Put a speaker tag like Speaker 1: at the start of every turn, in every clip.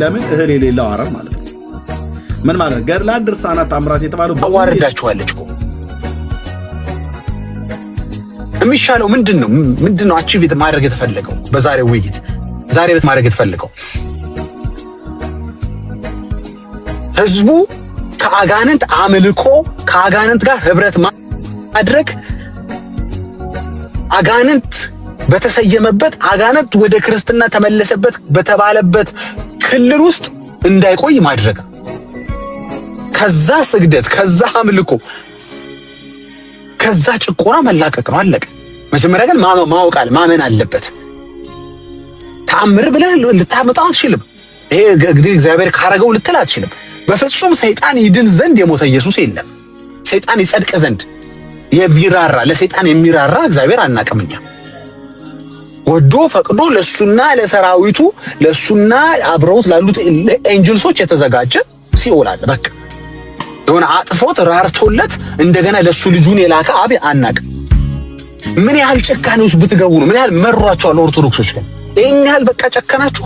Speaker 1: ለምን እህል የሌለው አረር ማለት ነው። ምን ማለት ገድላት ድርሳናት ታምራት የተባለው
Speaker 2: አዋርዳችኋለች እኮ የሚሻለው ምንድነው አቺቭ ማድረግ የተፈለገው በዛሬው ውይይት ዛሬ ማድረግ የተፈለገው ህዝቡ ከአጋንንት አምልኮ ከአጋንንት ጋር ህብረት ማድረግ አጋንንት በተሰየመበት አጋንንት ወደ ክርስትና ተመለሰበት በተባለበት ክልል ውስጥ እንዳይቆይ ማድረግ ከዛ ስግደት ከዛ አምልኮ ከዛ ጭቆና መላቀቅ ነው አለቀ መጀመሪያ ግን ማወቃል ማመን አለበት ተአምር ብለህ ልታመጣው አትችልም ይሄ እንግዲህ እግዚአብሔር ካረገው ልትል አትችልም በፍጹም ሰይጣን ይድን ዘንድ የሞተ ኢየሱስ የለም ሰይጣን ይጸድቅ ዘንድ የሚራራ ለሰይጣን የሚራራ እግዚአብሔር አናቀምኛ ወዶ ፈቅዶ ለሱና ለሰራዊቱ ለሱና አብረውት ላሉት ኤንጅልሶች የተዘጋጀ ሲኦል አለ በቃ የሆነ አጥፎት ራርቶለት እንደገና ለሱ ልጁን የላከ አብ አናቀም ምን ያህል ጨካኔ ውስጥ ብትገቡ ነው ምን ያህል መሯቸዋል ኦርቶዶክሶች ግን ይሄን ያህል በቃ ጨከናችሁ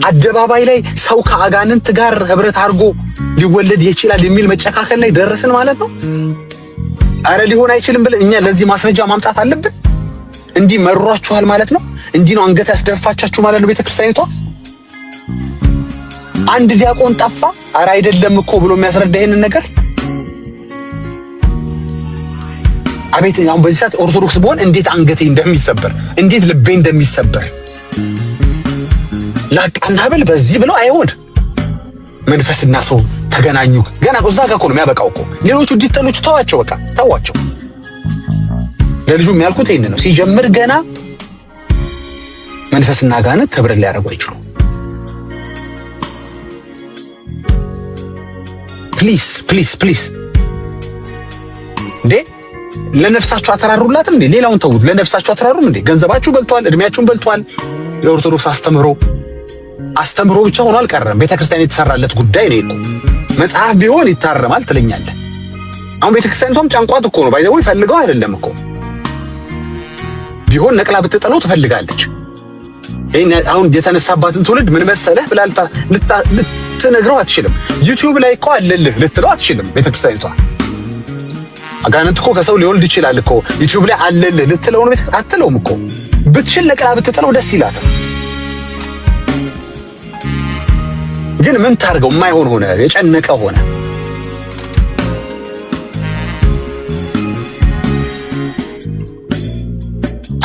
Speaker 2: አደባባይ ላይ ሰው ከአጋንንት ጋር ህብረት አድርጎ ሊወለድ ይችላል የሚል መጨካከል ላይ ደረስን ማለት ነው አረ ሊሆን አይችልም ብለን እኛ ለዚህ ማስረጃ ማምጣት አለብን እንዲህ መሯችኋል ማለት ነው እንዲህ ነው አንገት ያስደፋቻችሁ ማለት ነው ቤተክርስቲያኒቷ አንድ ዲያቆን ጠፋ አረ አይደለም እኮ ብሎ የሚያስረዳ ይሄንን ነገር አቤት አሁን በዚህ ሰዓት ኦርቶዶክስ በሆን እንዴት አንገቴ እንደሚሰበር እንዴት ልቤ እንደሚሰበር ላቃናብል በዚህ ብለው አይሆን መንፈስና ሰው ተገናኙ ገና እዛ ጋር እኮ ነው የሚያበቃው እኮ ሌሎቹ ዲቴሎች ተዋቸው በቃ ተዋቸው ለልጁ የሚያልኩት ይሄን ነው ሲጀምር ገና መንፈስና አጋንንት ህብረት ሊያደርጉ አይችሉም ፕሊዝ እንዴ ለነፍሳችሁ አተራሩላትም እንዴ ሌላውን ተውት ለነፍሳችሁ አተራሩም እንዴ ገንዘባችሁ በልቷል እድሜያችሁን በልቷል ለኦርቶዶክስ አስተምሮ ብቻ ሆኖ አልቀረም ቤተክርስቲያን የተሰራለት ጉዳይ ነው እኮ መጽሐፍ ቢሆን ይታረማል ትለኛለህ አሁን ቤተክርስቲያኒቷም ጫንቋት እኮ ነው ባይዘው ይፈልገው አይደለም እኮ ቢሆን ነቅላ ብትጠለው ትፈልጋለች ይሄን አሁን የተነሳባትን ትውልድ ምን መሰለህ ብላ ልትነግረው አትችልም ዩቲዩብ ላይ እኮ አለልህ ልትለው አትችልም ቤተክርስቲያኒቷ አጋንንት እኮ ከሰው ሊወልድ ይችላል እኮ ዩቲዩብ ላይ አለልህ ልትለው ነው አትለውም እኮ ብትችል ነቅላ ብትጠለው ደስ ይላታል ግን ምን ታርገው የማይሆን ሆነ የጨነቀ ሆነ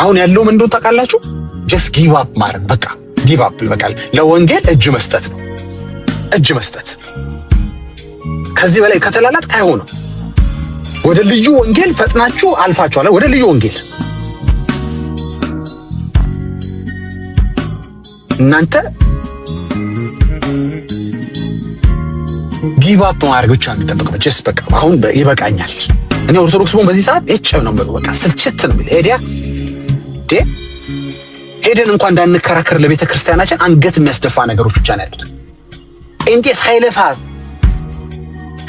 Speaker 2: አሁን ያለው ምን እንደው ታውቃላችሁ just give up ማድረግ በቃ give up በቃ ለወንጌል እጅ መስጠት ነው እጅ መስጠት ከዚህ በላይ ከተላላት አይሆንም ወደ ልዩ ወንጌል ፈጥናችሁ አልፋችኋል ወደ ልዩ ወንጌል እናንተ give up ማድረግ ብቻ ነው የሚጠበቀው just በቃ አሁን ይበቃኛል እኔ ኦርቶዶክስ ቦን በዚህ ሰዓት እጨብ ነው በቃ ስልችት ነው ሄዲያ ሄደን እንኳን እንዳንከራከር ለቤተ ክርስቲያናችን አንገት የሚያስደፋ ነገሮች ብቻ ነው ያሉት እንዴ ሳይለፋ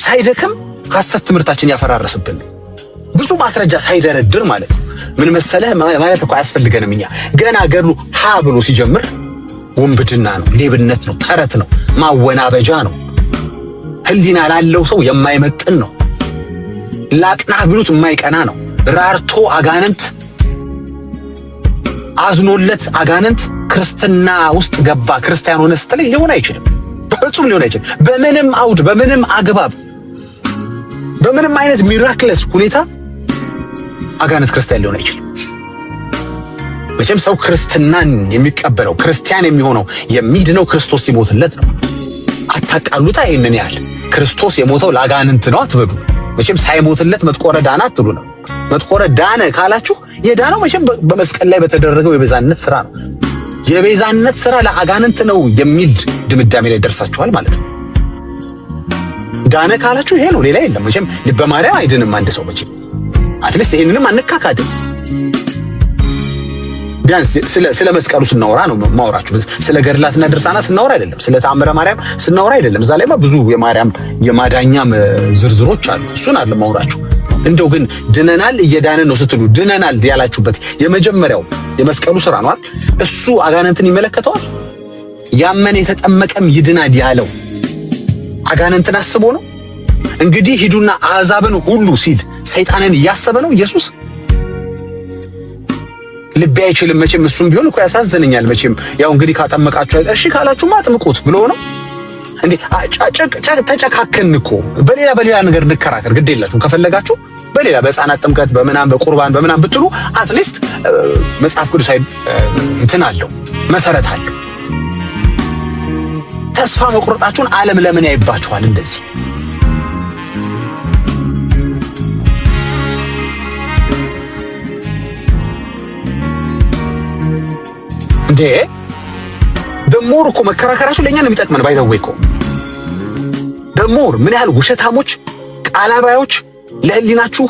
Speaker 2: ሳይደክም ሐሰት ትምህርታችን ያፈራረስብን ብዙ ማስረጃ ሳይደረድር ማለት ምን መሰለህ ማለት እኮ አያስፈልገንም እኛ ገና ገድሉ ሀ ብሎ ሲጀምር ወንብድና ነው ሌብነት ነው ተረት ነው ማወናበጃ ነው ህሊና ላለው ሰው የማይመጥን ነው ላቅናህ ብሉት የማይቀና ነው ራርቶ አጋንንት አዝኖለት አጋንንት ክርስትና ውስጥ ገባ ክርስቲያን ሆነ ስትል ሊሆን አይችልም በፍጹም ሊሆን አይችልም በምንም አውድ በምንም አግባብ በምንም አይነት ሚራክለስ ሁኔታ አጋንንት ክርስቲያን ሊሆን አይችልም መቼም ሰው ክርስትናን የሚቀበለው ክርስቲያን የሚሆነው የሚድነው ክርስቶስ ሲሞትለት ነው አታቃሉታ ይሄንን ያህል ክርስቶስ የሞተው ለአጋንንት ነው አትበዱ መቼም ሳይሞትለት መጥቆረ ዳና አትሉ ነው መጥቆረ ዳነ ካላችሁ የዳነው መቼም በመስቀል ላይ በተደረገው የቤዛነት ስራ ነው የቤዛነት ስራ ለአጋንንት ነው የሚል ድምዳሜ ላይ ደርሳችኋል ማለት ነው ዳነ ካላችሁ ይሄ ነው ሌላ የለም መቼም ልበ ማርያም አይድንም አንድ ሰው መቼም አትሊስት ይሄንንም አንካካድም ቢያንስ ስለ መስቀሉ ስናወራ ነው ማውራችሁ ስለ ገድላትና ድርሳናት ስናወራ አይደለም ስለ ተአምረ ማርያም ስናወራ አይደለም እዛ ላይማ ብዙ የማርያም የማዳኛም ዝርዝሮች አሉ እሱን አይደለም ማውራችሁ እንደው ግን ድነናል እየዳነን ነው ስትሉ ድነናል ያላችሁበት የመጀመሪያው የመስቀሉ ስራ ነው አይደል እሱ አጋንንትን ይመለከተዋል ያመነ የተጠመቀም ይድናል ያለው አጋንንትን አስቦ ነው? እንግዲህ ሂዱና አሕዛብን ሁሉ ሲል ሰይጣንን እያሰበ ነው ኢየሱስ? ልቤ አይችልም መቼም። እሱም ቢሆን እኮ ያሳዝነኛል መቼም። ያው እንግዲህ ካጠመቃችሁ እሺ ካላችሁማ አጥምቁት ብሎ ነው እንዴ? ተጨካከን እኮ በሌላ ነገር እንከራከር፣ ግድ የላችሁም። ከፈለጋችሁ በሌላ በሕፃናት ጥምቀት በምናም በቁርባን በምናም ብትሉ አትሊስት መጽሐፍ ቅዱሳዊ እንትን አለው፣ መሰረት አለው። ተስፋ መቁረጣችሁን ዓለም ለምን ያይባችኋል እንደዚህ? እንዴ ደሞር እኮ መከራከራችሁ ለኛ ነው የሚጠቅመን። ባይተወይ እኮ ደሞር ምን ያህል ውሸታሞች ቃላባዮች ለህሊናችሁ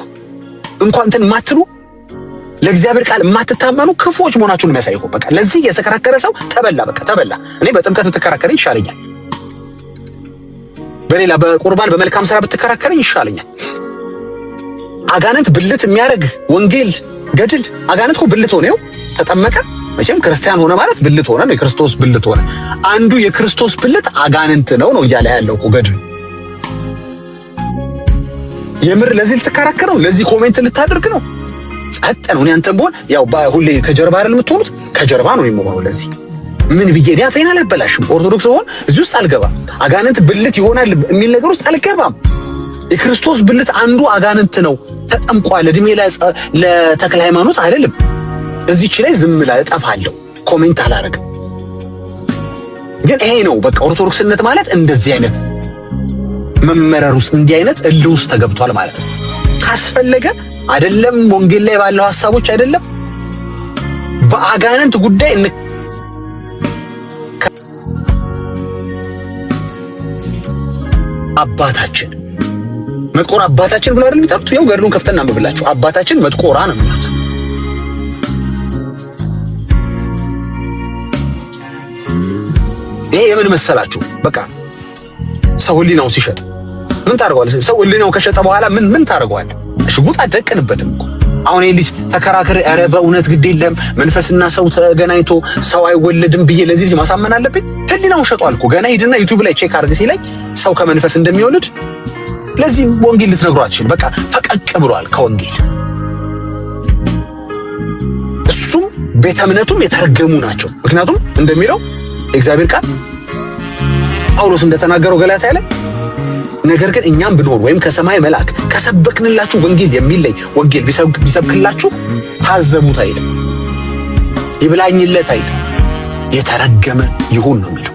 Speaker 2: እንኳን እንትን ማትሉ ለእግዚአብሔር ቃል የማትታመኑ ክፉዎች መሆናችሁን የሚያሳይ እኮ። በቃ ለዚህ የተከራከረ ሰው ተበላ፣ በቃ ተበላ። እኔ በጥምቀት ብትከራከረኝ ይሻለኛል። በሌላ በቁርባን በመልካም ስራ ብትከራከረኝ ይሻለኛል። አጋንንት ብልት የሚያደርግ ወንጌል ገድል አጋንንት እኮ ብልት ሆነው ተጠመቀ። መቼም ክርስቲያን ሆነ ማለት ብልት ሆነ ነው፣ የክርስቶስ ብልት ሆነ። አንዱ የክርስቶስ ብልት አጋንንት ነው እያለ ያለው እኮ ገድሉ። የምር ለዚህ ልትከራከር ነው? ለዚህ ኮሜንት ልታደርግ ነው? ጸጥ ነው። እኔ አንተም ብሆን ያው ሁሌ ከጀርባ አይደል የምትሆኑት? ከጀርባ ነው የምሆነው። ለዚህ ምን ብዬ ዲያፌን አላበላሽም። ኦርቶዶክስ ሆን እዚህ ውስጥ አልገባም። አጋንንት ብልት ይሆናል የሚል ነገር ውስጥ አልገባም። የክርስቶስ ብልት አንዱ አጋንንት ነው፣ ተጠምቋል። እድሜ ለተክለ ሃይማኖት አይደለም። እዚች ላይ ዝም ብላ እጠፋለሁ፣ ኮሜንት አላረግም። ግን ይሄ ነው በቃ ኦርቶዶክስነት ማለት እንደዚህ አይነት መመረር ውስጥ እንዲህ አይነት እልህ ውስጥ ተገብቷል ማለት ነው። ካስፈለገ አይደለም ወንጌል ላይ ባለው ሐሳቦች አይደለም በአጋንንት ጉዳይ አባታችን መጥቆራ አባታችን ብሎ አይደል የሚጠሩት? ያው ገድሉን ከፍተና አንብብላችሁ አባታችን መጥቆራ ነው የሚሉት። ይሄ የምን መሰላችሁ? በቃ ሰው ህሊናው ሲሸጥ ምን ታደርገዋለህ? ሰው ህሊናው ከሸጠ በኋላ ምን ታደርገዋለህ? ሽጉጥ አደቅንበትም እኮ አሁን ይሄ ልጅ ተከራከረ። ኧረ በእውነት ግድ የለም መንፈስና ሰው ተገናኝቶ ሰው አይወለድም ብዬ ለዚህ ልጅ ማሳመን አለብኝ? ህሊናው ሸጧል እኮ። ገና ሂድና ዩቲዩብ ላይ ቼክ አድርግ ሲለኝ ሰው ከመንፈስ እንደሚወልድ ለዚህ ወንጌል ልትነግሩ አትችልም። በቃ ፈቀቅ ብሏል ከወንጌል። እሱም ቤተ እምነቱም የተረገሙ ናቸው። ምክንያቱም እንደሚለው የእግዚአብሔር ቃል ጳውሎስ እንደተናገረው ገላትያ ላይ ነገር ግን እኛም ብንሆን ወይም ከሰማይ መልአክ ከሰበክንላችሁ ወንጌል የሚለይ ወንጌል ቢሰብክላችሁ ታዘቡት አይልም፣ ይብላኝለት አይልም። የተረገመ ይሁን ነው የሚለው።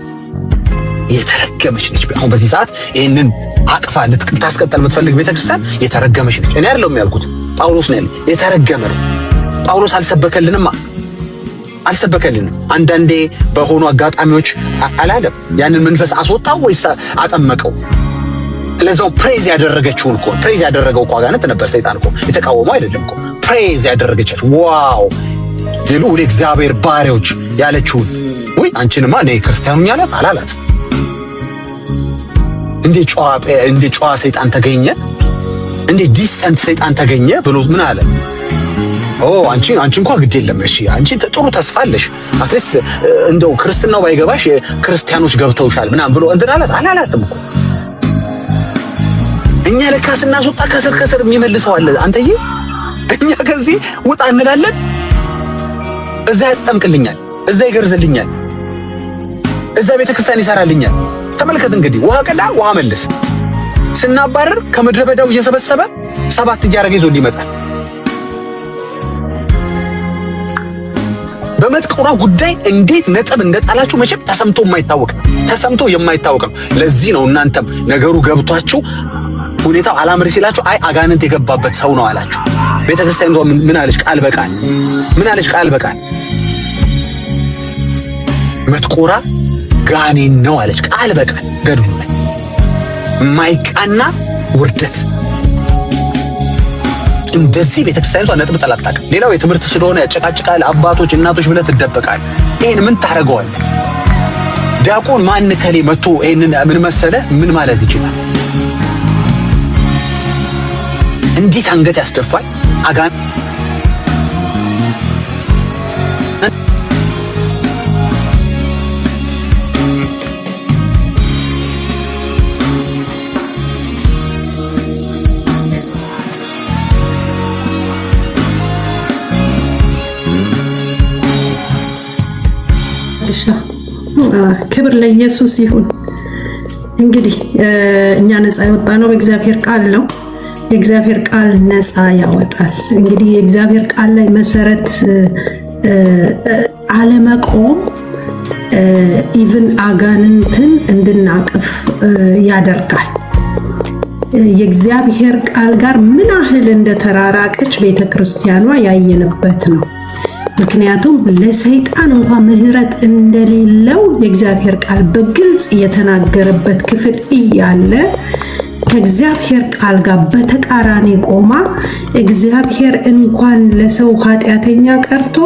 Speaker 2: የተረገመች ነች። አሁን በዚህ ሰዓት ይህንን አቅፋ ልታስቀጠል የምትፈልግ ቤተክርስቲያን የተረገመች ነች። እኔ አይደለሁም ያልኩት፣ ጳውሎስ ነው ያለው። የተረገመ ነው። ጳውሎስ አልሰበከልንም። አንዳንዴ በሆኑ አጋጣሚዎች አላለም። ያንን መንፈስ አስወጣው ወይስ አጠመቀው? ለዛው ፕሬዝ ያደረገችውን እኮ ፕሬዝ ያደረገው እኮ አጋንንት ነበር። ሰይጣን እኮ የተቃወመው አይደለም እኮ ፕሬዝ ያደረገቻችሁ። ዋው የልዑል እግዚአብሔር ባሪያዎች ያለችውን ወይ አንቺንማ እኔ ክርስቲያኑኛ አላት አላላት? እንዴ ጨዋ ሰይጣን ተገኘ፣ እንዴ ዲሰንት ሰይጣን ተገኘ ብሎ ምን አለ? አንቺ እንኳን ግድ የለም እሺ፣ አንቺ ጥሩ ተስፋ አለሽ፣ አትሊስት እንደው ክርስትናው ባይገባሽ ክርስቲያኖች ገብተውሻል ምናምን ብሎ እንትን አላላትም እኮ። እኛ ለካ ስናስወጣ ከስር የሚመልሰው አለ። አንተዬ እኛ ከዚህ ውጣ እንላለን፣ እዛ ያጠምቅልኛል፣ እዛ ይገርዝልኛል፣ እዛ ቤተክርስቲያን ይሰራልኛል። ተመልከት እንግዲህ ውሃ ቀዳ ውሃ መልስ። ስናባረር ከምድረ በዳው እየሰበሰበ 7 እያደረገ ይዞ ይመጣል። በመጥቆራ ጉዳይ እንዴት ነጥብ እንደጣላችሁ መቼም ተሰምቶ የማይታወቅ ነው። ለዚህ ነው እናንተም ነገሩ ገብቷችሁ ሁኔታው አላምር ሲላችሁ አይ አጋንንት የገባበት ሰው ነው አላችሁ። ቤተክርስቲያኑ ምን አለች? ቃል በቃል መጥቆራ ጋኔን ነው አለች። ቃል በቃል ገድሉ ላይ ማይቃና ውርደት። እንደዚህ ቤተክርስቲያኒቷ ነጥብ ጠላቅጣቅ። ሌላው የትምህርት ስለሆነ ያጨቃጭቃል፣ አባቶች እናቶች ብለህ ትደበቃለህ። ይሄን ምን ታደርገዋለህ? ዲያቆን ማን ከሌ መጥቶ ይሄንን ምን መሰለህ ምን ማለት ይችላል? እንዴት አንገት ያስደፋል? አጋን
Speaker 3: ክብር ለኢየሱስ ይሁን። እንግዲህ እኛ ነፃ የወጣነው በእግዚአብሔር ቃል ነው። የእግዚአብሔር ቃል ነፃ ያወጣል። እንግዲህ የእግዚአብሔር ቃል ላይ መሰረት አለመቆም ኢቭን አጋንንትን እንድናቅፍ ያደርጋል። የእግዚአብሔር ቃል ጋር ምን ያህል እንደተራራቀች ቤተክርስቲያኗ ያየንበት ነው። ምክንያቱም ለሰይጣን እንኳን ምህረት እንደሌለው የእግዚአብሔር ቃል በግልጽ የተናገረበት ክፍል እያለ ከእግዚአብሔር ቃል ጋር በተቃራኒ ቆማ እግዚአብሔር እንኳን ለሰው ኃጢአተኛ ቀርቶ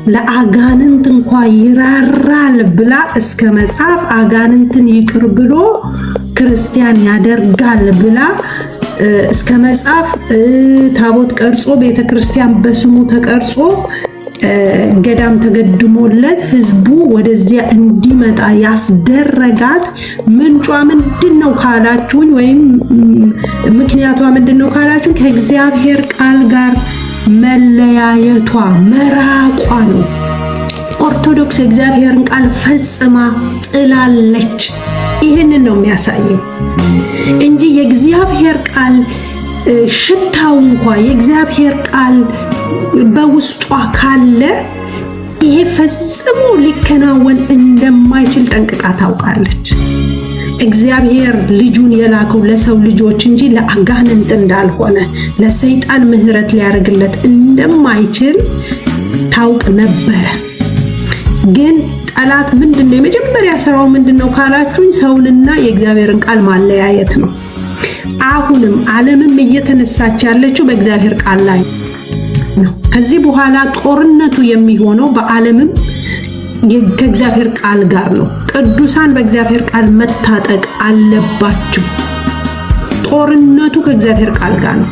Speaker 3: ለአጋንንት እንኳን ይራራል ብላ እስከ መጽሐፍ አጋንንትን ይቅር ብሎ ክርስቲያን ያደርጋል ብላ እስከ መጽሐፍ ታቦት ቀርጾ ቤተክርስቲያን በስሙ ተቀርጾ ገዳም ተገድሞለት ህዝቡ ወደዚያ እንዲመጣ ያስደረጋት ምንጯ ምንድነው ካላችሁኝ፣ ወይም ምክንያቷ ምንድነው ካላችሁኝ፣ ከእግዚአብሔር ቃል ጋር መለያየቷ መራቋ ነው። ኦርቶዶክስ የእግዚአብሔርን ቃል ፈጽማ ጥላለች። ይህንን ነው የሚያሳየው እንጂ የእግዚአብሔር ቃል ሽታው እንኳን የእግዚአብሔር ቃል በውስጧ ካለ ይሄ ፈጽሞ ሊከናወን እንደማይችል ጠንቅቃ ታውቃለች። እግዚአብሔር ልጁን የላከው ለሰው ልጆች እንጂ ለአጋንንት እንዳልሆነ፣ ለሰይጣን ምህረት ሊያደርግለት እንደማይችል ታውቅ ነበረ። ግን ጠላት ምንድነው የመጀመሪያ ስራው ምንድነው ካላችሁኝ፣ ሰውንና የእግዚአብሔርን ቃል ማለያየት ነው። አሁንም ዓለምም እየተነሳች ያለችው በእግዚአብሔር ቃል ላይ ነው። ከዚህ በኋላ ጦርነቱ የሚሆነው በዓለምም ከእግዚአብሔር ቃል ጋር ነው። ቅዱሳን በእግዚአብሔር ቃል መታጠቅ አለባቸው። ጦርነቱ ከእግዚአብሔር ቃል ጋር ነው።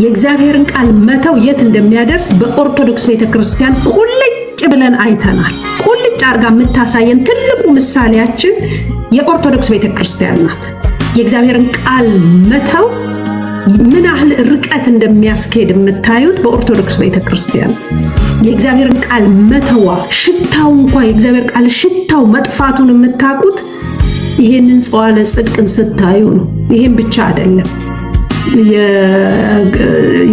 Speaker 3: የእግዚአብሔርን ቃል መተው የት እንደሚያደርስ በኦርቶዶክስ ቤተክርስቲያን ቁልጭ ብለን አይተናል። ቁልጭ አርጋ የምታሳየን ትልቁ ምሳሌያችን የኦርቶዶክስ ቤተክርስቲያን ናት። የእግዚአብሔርን ቃል መተው ምን ያህል ርቀት እንደሚያስኬድ የምታዩት በኦርቶዶክስ ቤተክርስቲያን። የእግዚአብሔርን ቃል መተዋ ሽታው እንኳን የእግዚአብሔር ቃል ሽታው መጥፋቱን የምታውቁት ይሄንን ጸዋለ ጽድቅን ስታዩ ነው። ይሄን ብቻ አይደለም፣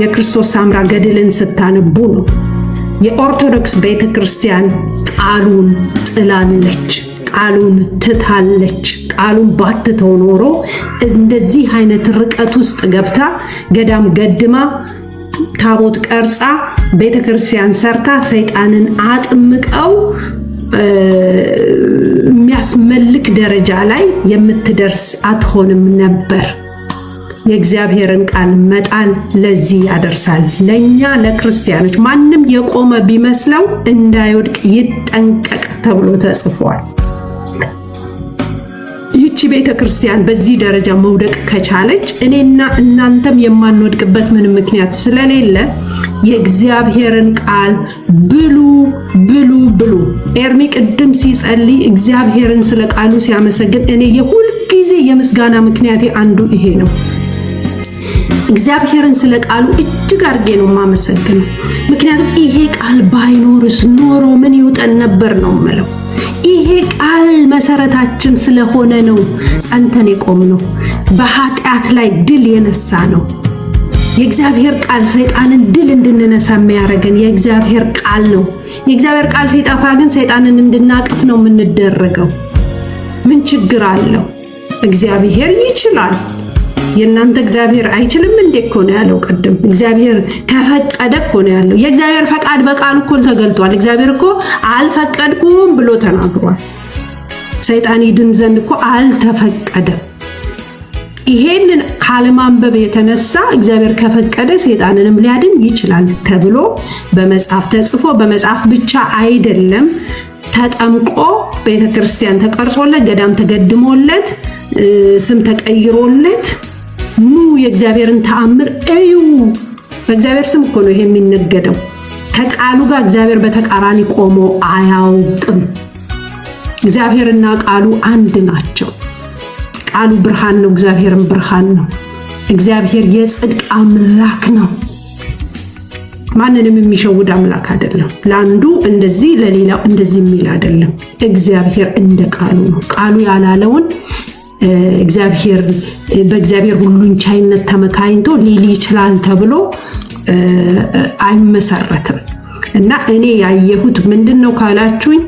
Speaker 3: የክርስቶስ ሳምራ ገድልን ስታነቡ ነው። የኦርቶዶክስ ቤተክርስቲያን ቃሉን ጥላለች፣ ቃሉን ትታለች። ቃሉን ባትተው ኖሮ እንደዚህ አይነት ርቀት ውስጥ ገብታ ገዳም ገድማ ታቦት ቀርጻ ቤተክርስቲያን ሰርታ ሰይጣንን አጥምቀው የሚያስመልክ ደረጃ ላይ የምትደርስ አትሆንም ነበር። የእግዚአብሔርን ቃል መጣል ለዚህ ያደርሳል። ለኛ ለክርስቲያኖች ማንም የቆመ ቢመስለው እንዳይወድቅ ይጠንቀቅ ተብሎ ተጽፏል። ይህች ቤተክርስቲያን በዚህ ደረጃ መውደቅ ከቻለች እኔና እናንተም የማንወድቅበት ምን ምክንያት ስለሌለ የእግዚአብሔርን ቃል ብሉ ብሉ ብሉ። ኤርሚ ቅድም ሲጸልይ እግዚአብሔርን ስለ ቃሉ ሲያመሰግን እኔ የሁል ጊዜ የምስጋና ምክንያቴ አንዱ ይሄ ነው። እግዚአብሔርን ስለ ቃሉ እጅግ አድርጌ ነው የማመሰግነው። ምክንያቱም ይሄ ቃል ባይኖርስ ኖሮ ምን ይውጠን ነበር ነው የምለው። ይሄ ቃል መሰረታችን ስለሆነ ነው ጸንተን የቆምነው፣ በኃጢአት ላይ ድል የነሳ ነው። የእግዚአብሔር ቃል ሰይጣንን ድል እንድንነሳ የሚያደርገን የእግዚአብሔር ቃል ነው። የእግዚአብሔር ቃል ሲጠፋ ግን ሰይጣንን እንድናቅፍ ነው የምንደረገው። ምን ችግር አለው? እግዚአብሔር ይችላል። የእናንተ እግዚአብሔር አይችልም እንዴ እኮ ነው ያለው ቅድም። እግዚአብሔር ከፈቀደ እኮ ነው ያለው። የእግዚአብሔር ፈቃድ በቃሉ እኮ ተገልጧል። እግዚአብሔር እኮ አልፈቀድኩም ብሎ ተናግሯል። ሰይጣን ይድን ዘንድ እኮ አልተፈቀደም። ይሄንን ካለማንበብ የተነሳ እግዚአብሔር ከፈቀደ ሰይጣንንም ሊያድን ይችላል ተብሎ በመጽሐፍ ተጽፎ፣ በመጽሐፍ ብቻ አይደለም ተጠምቆ ቤተክርስቲያን ተቀርጾለት ገዳም ተገድሞለት ስም ተቀይሮለት ኑ የእግዚአብሔርን ተአምር እዩ። በእግዚአብሔር ስም እኮ ነው ይሄ የሚነገደው። ከቃሉ ጋር እግዚአብሔር በተቃራኒ ቆሞ አያውቅም። እግዚአብሔርና ቃሉ አንድ ናቸው። ቃሉ ብርሃን ነው፣ እግዚአብሔርም ብርሃን ነው። እግዚአብሔር የጽድቅ አምላክ ነው። ማንንም የሚሸውድ አምላክ አይደለም። ለአንዱ እንደዚህ ለሌላው እንደዚህ የሚል አይደለም። እግዚአብሔር እንደ ቃሉ ነው። ቃሉ ያላለውን በእግዚአብሔር ሁሉን ቻይነት ተመካኝቶ ሊል ይችላል ተብሎ አይመሰረትም። እና እኔ ያየሁት ምንድነው ካላችሁኝ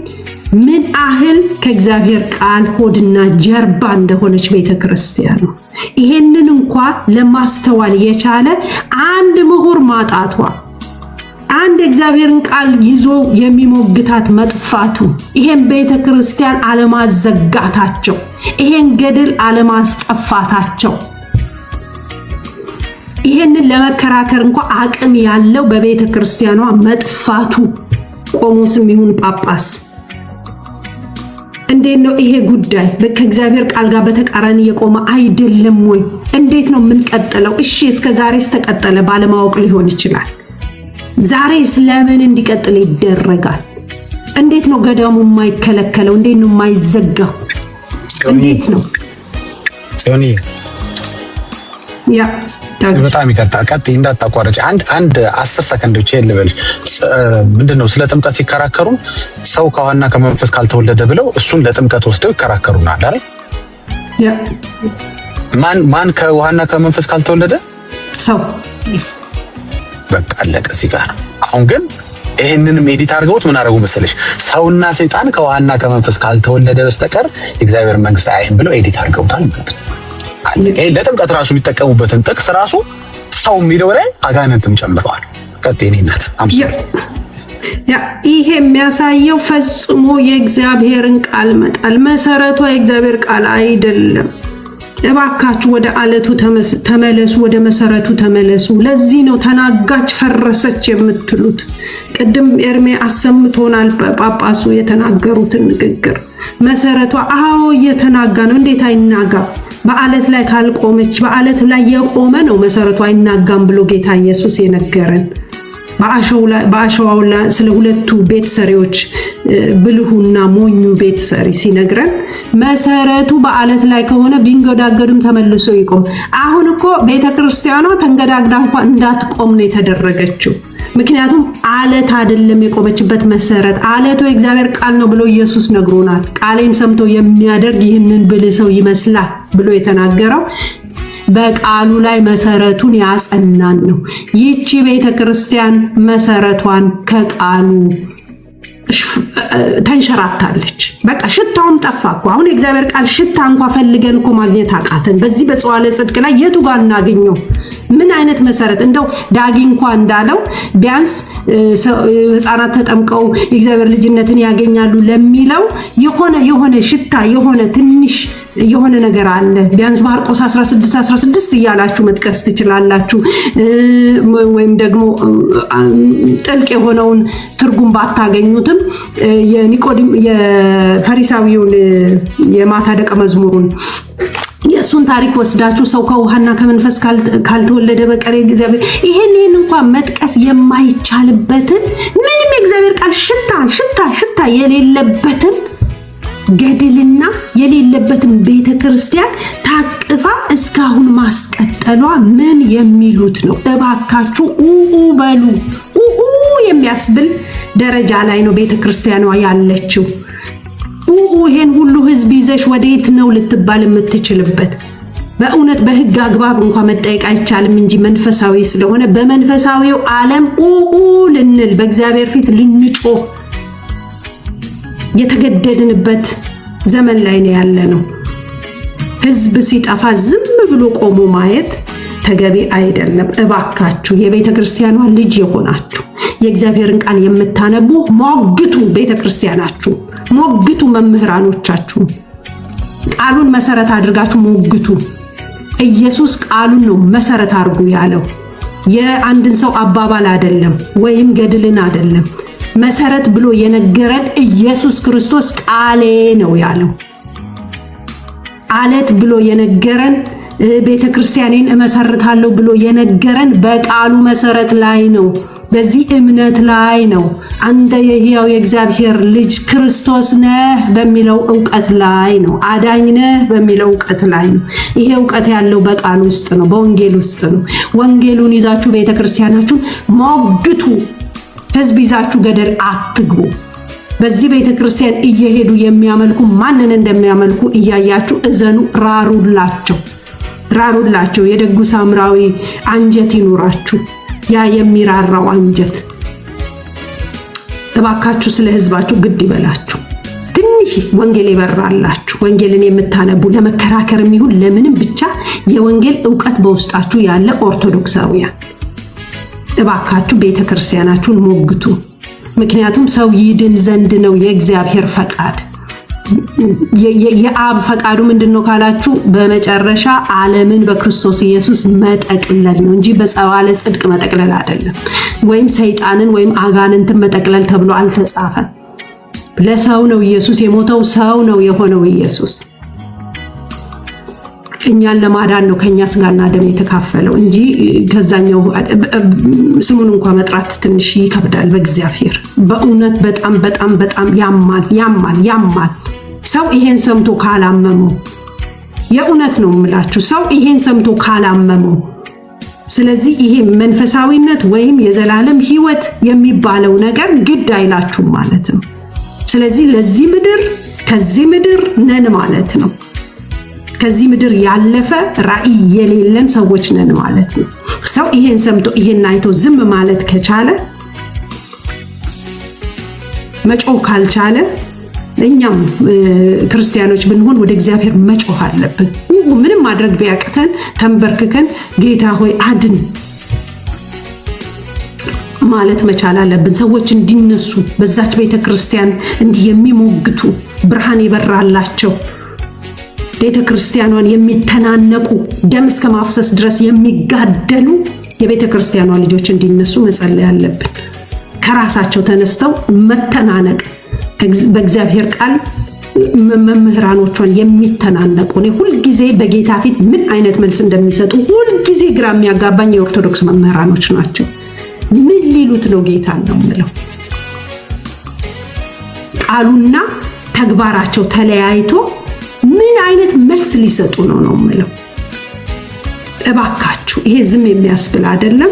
Speaker 3: ምን አህል ከእግዚአብሔር ቃል ሆድና ጀርባ እንደሆነች ቤተክርስቲያን ነው። ይሄንን እንኳን ለማስተዋል የቻለ አንድ ምሁር ማጣቷ፣ አንድ እግዚአብሔርን ቃል ይዞ የሚሞግታት መጥፋቱ፣ ይሄን ቤተክርስቲያን አለማዘጋታቸው፣ ይሄን ገድል አለማስጠፋታቸው፣ ይሄንን ለመከራከር እንኳን አቅም ያለው በቤተክርስቲያኗ መጥፋቱ፣ ቆሞስም ይሁን ጳጳስ እንዴት ነው ይሄ ጉዳይ ከእግዚአብሔር ቃል ጋር በተቃራኒ የቆመ አይደለም ወይ? እንዴት ነው የምንቀጥለው? እሺ እስከ ዛሬስ ተቀጠለ፣ ባለማወቅ ሊሆን ይችላል። ዛሬስ ለምን እንዲቀጥል ይደረጋል? እንዴት ነው ገዳሙ የማይከለከለው? እንዴት ነው የማይዘጋው? እንዴት ነው
Speaker 2: ጽዮኒ?
Speaker 3: ያ
Speaker 2: በጣም ይቀጣ ቀጥ እንዳታቋርጭ። አንድ 10 ሰከንድ ብቻ ልበል። ምንድነው ስለ ጥምቀት ሲከራከሩ ሰው ከውሃና ከመንፈስ ካልተወለደ ብለው እሱን ለጥምቀት ወስደው ይከራከሩናል አይደል?
Speaker 3: ያ
Speaker 2: ማን ከውሃና ከመንፈስ ካልተወለደ?
Speaker 3: ሰው።
Speaker 2: በቃ አለቀ እዚህ ጋር። አሁን ግን ይሄንንም ኤዲት አድርገውት ምን አደረጉ መሰለሽ? ሰውና ሰይጣን ከውሃና ከመንፈስ ካልተወለደ በስተቀር የእግዚአብሔር መንግስት አይን ብለው ኤዲት አድርገውታል ማለት ነው። ይሄ ለጥምቀት ራሱ የሚጠቀሙበትን ጥቅስ ራሱ ሰው የሚለው ላይ አጋንንትም ጨምረዋል። ቀጤኔነት
Speaker 3: ይሄ የሚያሳየው ፈጽሞ የእግዚአብሔርን ቃል መጣል። መሰረቷ የእግዚአብሔር ቃል አይደለም። እባካችሁ ወደ አለቱ ተመለሱ፣ ወደ መሰረቱ ተመለሱ። ለዚህ ነው ተናጋች ፈረሰች የምትሉት። ቅድም ኤርሜ አሰምቶናል ጳጳሱ የተናገሩትን ንግግር። መሰረቷ እየተናጋ ነው። እንዴት አይናጋ? በአለት ላይ ካልቆመች፣ በአለት ላይ የቆመ ነው መሰረቱ አይናጋም ብሎ ጌታ ኢየሱስ የነገረን። በአሸዋው ላይ ስለ ሁለቱ ቤት ሰሪዎች ብልሁና ሞኙ ቤት ሰሪ ሲነግረን መሰረቱ በአለት ላይ ከሆነ ቢንገዳገድም ተመልሶ ይቆም። አሁን እኮ ቤተክርስቲያኗ ተንገዳግዳ እንኳን እንዳትቆም ነው የተደረገችው። ምክንያቱም አለት አይደለም የቆመችበት መሰረት፣ አለቱ የእግዚአብሔር ቃል ነው ብሎ ኢየሱስ ነግሮናል። ቃሌን ሰምቶ የሚያደርግ ይህንን ብልህ ሰው ይመስላል ብሎ የተናገረው በቃሉ ላይ መሰረቱን ያጸናን ነው። ይቺ ቤተክርስቲያን መሰረቷን ከቃሉ ተንሸራታለች። በቃ ሽታውም ጠፋ እኮ። አሁን የእግዚአብሔር ቃል ሽታ እንኳን ፈልገን እኮ ማግኘት አቃተን። በዚህ በጽዋለ ጽድቅ ላይ የቱ ጋር እናገኘው? ምን አይነት መሰረት? እንደው ዳጊ እንኳን እንዳለው ቢያንስ ህፃናት ተጠምቀው የእግዚአብሔር ልጅነትን ያገኛሉ ለሚለው የሆነ ሽታ የሆነ ትንሽ የሆነ ነገር አለ። ቢያንስ ማርቆስ 16:16 እያላችሁ መጥቀስ ትችላላችሁ። ወይም ደግሞ ጥልቅ የሆነውን ትርጉም ባታገኙትም የኒቆዲም የፈሪሳዊውን የማታ ደቀ መዝሙሩን የእሱን ታሪክ ወስዳችሁ ሰው ከውሃና ከመንፈስ ካልተወለደ በቀር እግዚአብሔር ይሄን እንኳን መጥቀስ የማይቻልበትን ምንም የእግዚአብሔር ቃል ሽታ የሌለበትን ገድልና የሌለበትን ቤተክርስቲያን ታቅፋ እስካሁን ማስቀጠሏ ምን የሚሉት ነው? እባካችሁ በሉ የሚያስብል ደረጃ ላይ ነው ቤተክርስቲያኗ ያለችው። ይሄን ሁሉ ህዝብ ይዘሽ ወዴት ነው ልትባል የምትችልበት? በእውነት በህግ አግባብ እንኳን መጠየቅ አይቻልም እንጂ መንፈሳዊ ስለሆነ በመንፈሳዊው ዓለም ልንል በእግዚአብሔር ፊት ልንጮህ የተገደድንበት ዘመን ላይ ነው ያለነው። ህዝብ ሲጠፋ ዝም ብሎ ቆሞ ማየት ተገቢ አይደለም። እባካችሁ የቤተ ክርስቲያኗ ልጅ የሆናችሁ የእግዚአብሔርን ቃል የምታነቡ ሞግቱ፣ ቤተ ክርስቲያናችሁ ሞግቱ፣ መምህራኖቻችሁ ቃሉን መሰረት አድርጋችሁ ሞግቱ። ኢየሱስ ቃሉን ነው መሰረት አድርጉ ያለው፣ የአንድን ሰው አባባል አይደለም ወይም ገድልን አይደለም። መሰረት ብሎ የነገረን ኢየሱስ ክርስቶስ ቃሌ ነው ያለው። አለት ብሎ የነገረን ቤተክርስቲያኔን እመሰርታለሁ ብሎ የነገረን በቃሉ መሰረት ላይ ነው። በዚህ እምነት ላይ ነው። አንተ የሕያው የእግዚአብሔር ልጅ ክርስቶስ ነህ በሚለው ዕውቀት ላይ ነው። አዳኝ ነህ በሚለው ዕውቀት ላይ ነው። ይሄ ዕውቀት ያለው በቃል ውስጥ ነው፣ በወንጌል ውስጥ ነው። ወንጌሉን ይዛችሁ ቤተክርስቲያናችሁን ሞግቱ። ህዝብ ይዛችሁ ገደል አትግቡ። በዚህ ቤተክርስቲያን እየሄዱ የሚያመልኩ ማንን እንደሚያመልኩ እያያችሁ እዘኑ፣ ራሩላቸው። የደጉ ሳምራዊ አንጀት ይኑራችሁ፣ ያ የሚራራው አንጀት። እባካችሁ ስለ ህዝባችሁ ግድ ይበላችሁ። ትንሽ ወንጌል ይበራላችሁ። ወንጌልን የምታነቡ ለመከራከርም ይሁን ለምንም ብቻ የወንጌል ዕውቀት በውስጣችሁ ያለ ኦርቶዶክሳውያን እባካችሁ ቤተክርስቲያናችሁን ሞግቱ። ምክንያቱም ሰው ይድን ዘንድ ነው የእግዚአብሔር ፈቃድ። የአብ ፈቃዱ ምንድነው ካላችሁ በመጨረሻ ዓለምን በክርስቶስ ኢየሱስ መጠቅለል ነው እንጂ በጸዋለ ጽድቅ መጠቅለል አይደለም። ወይም ሰይጣንን ወይም አጋንንትን መጠቅለል ተብሎ አልተጻፈም። ለሰው ነው ኢየሱስ የሞተው፣ ሰው ነው የሆነው ኢየሱስ። እኛን ለማዳን ነው ከኛ ስጋና ደም የተካፈለው እንጂ ከዛኛው ስሙን እንኳን መጥራት ትንሽ ይከብዳል። በእግዚአብሔር በእውነት በጣም ያማል። ሰው ይሄን ሰምቶ ካላመመው የእውነት ነው የምላችሁ፣ ሰው ይሄን ሰምቶ ካላመመው፣ ስለዚህ ይሄ መንፈሳዊነት ወይም የዘላለም ሕይወት የሚባለው ነገር ግድ አይላችሁም ማለት ነው። ስለዚህ ለዚህ ምድር ከዚህ ምድር ነን ማለት ነው። ከዚህ ምድር ያለፈ ራዕይ የሌለን ሰዎች ነን ማለት ነው። ሰው ይሄን ሰምቶ ይሄን አይቶ ዝም ማለት ከቻለ፣ መጮህ ካልቻለ፣ እኛም ክርስቲያኖች ብንሆን ወደ እግዚአብሔር መጮህ አለብን። ምንም ማድረግ ቢያቅተን ተንበርክከን ጌታ ሆይ አድን ማለት መቻል አለብን። ሰዎች እንዲነሱ በዛች ቤተክርስቲያን እንዲህ የሚሞግቱ ብርሃን ይበራላቸው ቤተክርስቲያኗን የሚተናነቁ ደም እስከ ማፍሰስ ድረስ የሚጋደሉ የቤተክርስቲያኗ ልጆች እንዲነሱ መጸለይ አለብን። ከራሳቸው ተነስተው መተናነቅ በእግዚአብሔር ቃል መምህራኖቿን የሚተናነቁ ነው። ሁልጊዜ በጌታ ፊት ምን አይነት መልስ እንደሚሰጡ ሁልጊዜ ግራ የሚያጋባኝ የኦርቶዶክስ መምህራኖች ናቸው። ምን ሊሉት ነው ጌታን ነው የምለው። ቃሉና ተግባራቸው ተለያይቶ ምን አይነት መልስ ሊሰጡ ነው የምለው። እባካችሁ ይሄ ዝም የሚያስብል አይደለም።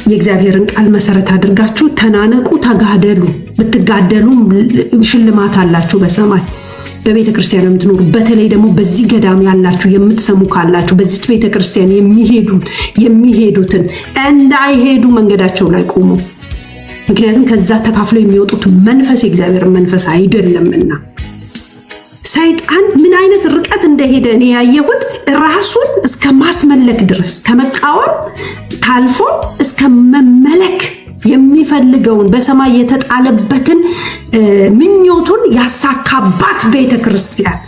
Speaker 3: የእግዚአብሔርን ቃል መሰረት አድርጋችሁ ተናነቁ፣ ተጋደሉ። ብትጋደሉ ሽልማት አላችሁ በሰማይ። በቤተ ክርስቲያን የምትኖሩ በተለይ ደግሞ በዚህ ገዳም ያላችሁ የምትሰሙ ካላችሁ በዚህ ቤተ ክርስቲያን የሚሄዱትን እንዳይሄዱ መንገዳቸው ላይ ቆሙ። ምክንያቱም ከዛ ተካፍለው የሚወጡት መንፈስ የእግዚአብሔር መንፈስ አይደለምና። ሰይጣን ምን አይነት ርቀት እንደሄደ እኔ ያየሁት ራሱን እስከ ማስመለክ ድረስ ከመቃወም ካልፎ እስከ መመለክ የሚፈልገውን በሰማይ የተጣለበትን ምኞቱን ያሳካባት ቤተክርስቲያን፣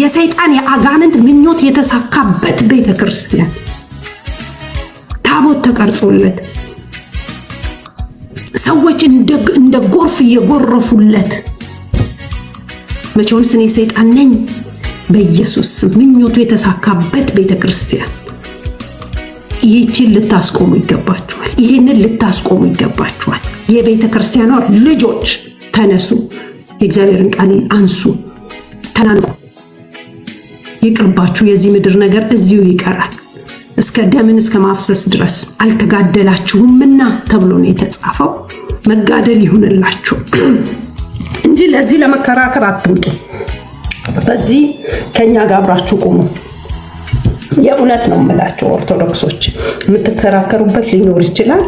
Speaker 3: የሰይጣን የአጋንንት ምኞት የተሳካበት ቤተክርስቲያን፣ ታቦት ተቀርጾለት ሰዎች እንደ ጎርፍ እየጎረፉለት መቼውንስ እኔ ሰይጣን ነኝ በኢየሱስ ምኞቱ የተሳካበት ቤተክርስቲያን። ይህችን ልታስቆሙ ይገባችኋል። ይህንን ልታስቆሙ ይገባችኋል። የቤተክርስቲያኗ ልጆች ተነሱ፣ የእግዚአብሔርን ቃል አንሱ፣ ተናንቁ። ይቅርባችሁ። የዚህ ምድር ነገር እዚሁ ይቀራል። እስከ ደምን እስከ ማፍሰስ ድረስ አልተጋደላችሁምና ተብሎ ነው የተጻፈው። መጋደል ይሁንላችሁ እንጂ ለዚህ ለመከራከር አትምጡ። በዚህ ከኛ ጋር አብራችሁ ቁሙ። የእውነት ነው የምላችሁ ኦርቶዶክሶች፣ የምትከራከሩበት ሊኖር ይችላል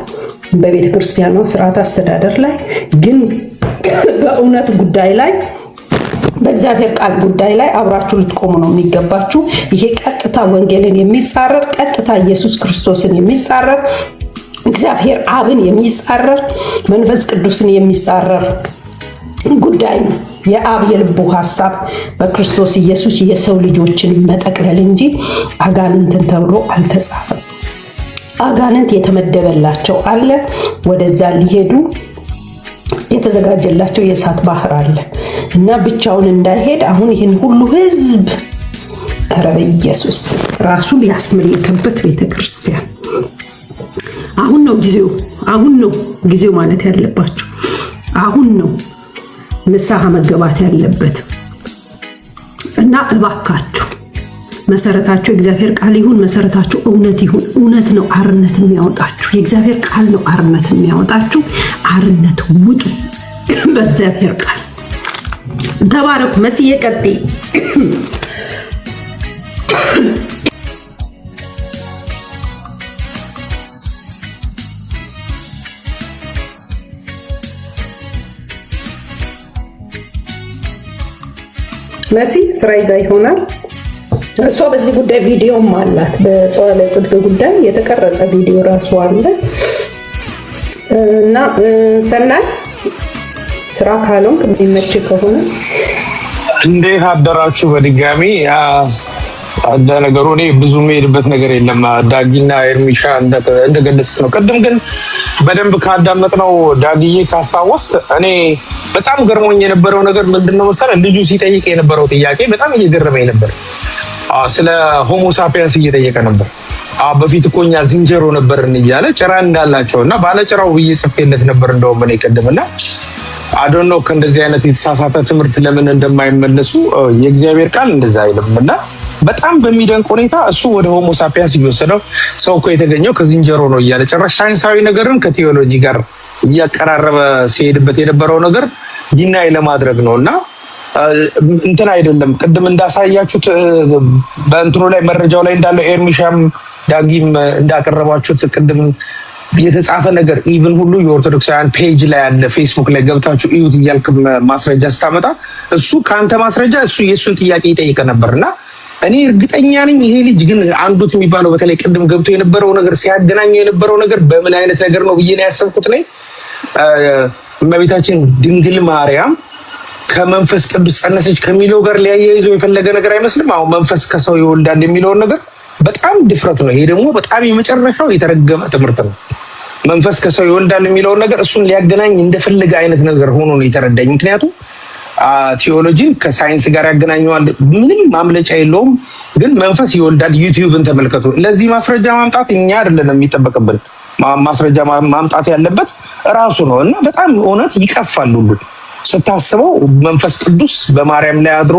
Speaker 3: በቤተ ክርስቲያኗ ስርዓት አስተዳደር ላይ፣ ግን በእውነት ጉዳይ ላይ በእግዚአብሔር ቃል ጉዳይ ላይ አብራችሁ ልትቆሙ ነው የሚገባችሁ። ይሄ ቀጥታ ወንጌልን የሚጻረር ቀጥታ ኢየሱስ ክርስቶስን የሚጻረር እግዚአብሔር አብን የሚጻረር መንፈስ ቅዱስን የሚጻረር ጉዳይ ነው። የአብ የልቡ ሐሳብ በክርስቶስ ኢየሱስ የሰው ልጆችን መጠቅለል እንጂ አጋንንትን ተብሎ አልተጻፈም። አጋንንት የተመደበላቸው አለ፣ ወደዛ ሊሄዱ የተዘጋጀላቸው የእሳት ባህር አለ እና ብቻውን እንዳይሄድ አሁን ይህን ሁሉ ህዝብ ረበ ኢየሱስ ራሱን ያስመልክበት ቤተክርስቲያን አሁን ነው ጊዜው። አሁን ነው ጊዜው ማለት ያለባችሁ። አሁን ነው ንስሐ መገባት ያለበት እና እባካችሁ መሰረታችሁ እግዚአብሔር ቃል ይሁን፣ መሰረታችሁ እውነት ይሁን። እውነት ነው አርነት የሚያወጣችሁ፣ የእግዚአብሔር ቃል ነው አርነት የሚያወጣችሁ። አርነት ውጡ በእግዚአብሔር ቃል። ተባረኩ። መስዬ ቀጥይ። መሲ ስራ ይዛ ይሆናል። እሷ በዚህ ጉዳይ ቪዲዮም አላት። በጸዋለ ጽድቅ ጉዳይ የተቀረጸ ቪዲዮ ራሱ አለ እና ሰናይ ስራ ካለውን የሚመች ከሆነ
Speaker 4: እንዴት አደራችሁ? በድጋሚ ነገሩ እኔ ብዙ የምሄድበት ነገር የለም። ዳጊና ኤርሚሻ እንደገለጹት ነው። ቅድም ግን በደንብ ካዳመጥነው ዳጊዬ ካስታወስክ እኔ በጣም ገርሞኝ የነበረው ነገር ምንድነው መሰለህ? ልጁ ሲጠይቅ የነበረው ጥያቄ በጣም እየገረመኝ ነበር። ስለ ሆሞ ሳፒያንስ እየጠየቀ ነበር። በፊት እኮ እኛ ዝንጀሮ ነበርን እያለ ጭራ እንዳላቸው እና ባለጭራው ብዬ ጽፌለት ነበር እንደውም እኔ ቅድምና አዶኖ ከእንደዚህ አይነት የተሳሳተ ትምህርት ለምን እንደማይመለሱ የእግዚአብሔር ቃል እንደዛ አይልም እና በጣም በሚደንቅ ሁኔታ እሱ ወደ ሆሞ ሳፒያንስ እየወሰደው ሰው እኮ የተገኘው ከዝንጀሮ ነው እያለ ጭራሽ ሳይንሳዊ ነገርን ከቴዎሎጂ ጋር እያቀራረበ ሲሄድበት የነበረው ነገር ዲናይ ለማድረግ ነው እና እንትን አይደለም። ቅድም እንዳሳያችሁት በእንትኑ ላይ መረጃው ላይ እንዳለው ኤርሚሻም ዳጊም እንዳቀረባችሁት ቅድም የተጻፈ ነገር ኢቭን ሁሉ የኦርቶዶክሳውያን ፔጅ ላይ ያለ ፌስቡክ ላይ ገብታችሁ እዩት እያልክ ማስረጃ ስታመጣ እሱ ከአንተ ማስረጃ እሱ የእሱን ጥያቄ ይጠይቀ ነበርና እኔ እርግጠኛ ነኝ ይሄ ልጅ ግን አንዱት የሚባለው በተለይ ቅድም ገብቶ የነበረው ነገር ሲያገናኘው የነበረው ነገር በምን አይነት ነገር ነው ብዬ ነው ያሰብኩት። እኔ እመቤታችን ድንግል ማርያም ከመንፈስ ቅዱስ ጸነሰች ከሚለው ጋር ሊያያይዘው የፈለገ ነገር አይመስልም። አሁን መንፈስ ከሰው ይወልዳል የሚለውን ነገር በጣም ድፍረት ነው። ይሄ ደግሞ በጣም የመጨረሻው የተረገመ ትምህርት ነው። መንፈስ ከሰው ይወልዳል የሚለውን ነገር እሱን ሊያገናኝ እንደፈለገ አይነት ነገር ሆኖ ነው የተረዳኝ። ምክንያቱም ቴዎሎጂን ከሳይንስ ጋር ያገናኘዋል። ምንም ማምለጫ የለውም። ግን መንፈስ ይወልዳል። ዩቲዩብን ተመልከቱ። ለዚህ ማስረጃ ማምጣት እኛ አይደለም የሚጠበቅብን። ማስረጃ ማምጣት ያለበት ራሱ ነው እና በጣም እውነት ይቀፋል ሁሉ ስታስበው መንፈስ ቅዱስ በማርያም ላይ አድሮ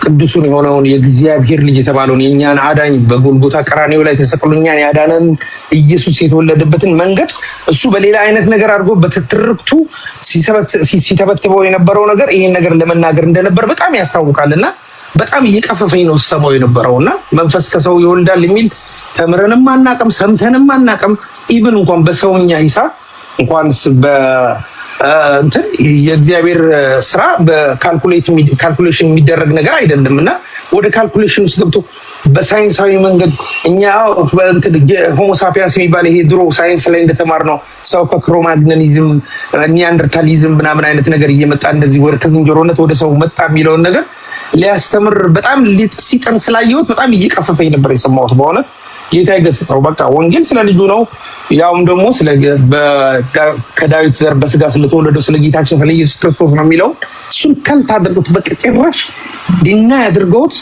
Speaker 4: ቅዱሱን የሆነውን የእግዚአብሔር ልጅ የተባለውን የእኛን አዳኝ በጎልጎታ ቀራኔው ላይ ተሰቅሎ እኛን ያዳነን ኢየሱስ የተወለደበትን መንገድ እሱ በሌላ አይነት ነገር አድርጎ በትርክቱ ሲተበትበው የነበረው ነገር ይሄን ነገር ለመናገር እንደነበር በጣም ያስታውቃልና በጣም እየቀፈፈኝ ነው ሰማው የነበረውና መንፈስ ከሰው ይወልዳል የሚል ተምረንም አናቅም ሰምተንም አናቅም። ኢቭን እንኳን በሰውኛ ሂሳብ እንኳንስ እንትን የእግዚአብሔር ስራ በካልኩሌሽን የሚደረግ ነገር አይደለምና ወደ ካልኩሌሽን ውስጥ ገብቶ በሳይንሳዊ መንገድ እኛ እንትን ሆሞ ሳፒያንስ የሚባል ይሄ ድሮ ሳይንስ ላይ እንደተማር ነው ሰው ከክሮማግነኒዝም ኒያንደርታሊዝም ምናምን አይነት ነገር እየመጣ እንደዚህ ወደ ከዝንጀሮነት ወደ ሰው መጣ የሚለውን ነገር ሊያስተምር በጣም ሲጠን ስላየሁት በጣም እየቀፈፈኝ ነበር የሰማሁት። በእውነት ጌታ ይገስጸው። በቃ ወንጌል ስለ ልጁ ነው። ያውም ደግሞ ስለ ከዳዊት ዘር በስጋ ስለተወለደው ስለ ጌታችን ስለ ኢየሱስ ክርስቶስ ነው የሚለው እሱን ከልት አድርገውት በቃ ጭራሽ ዲና ያድርገውት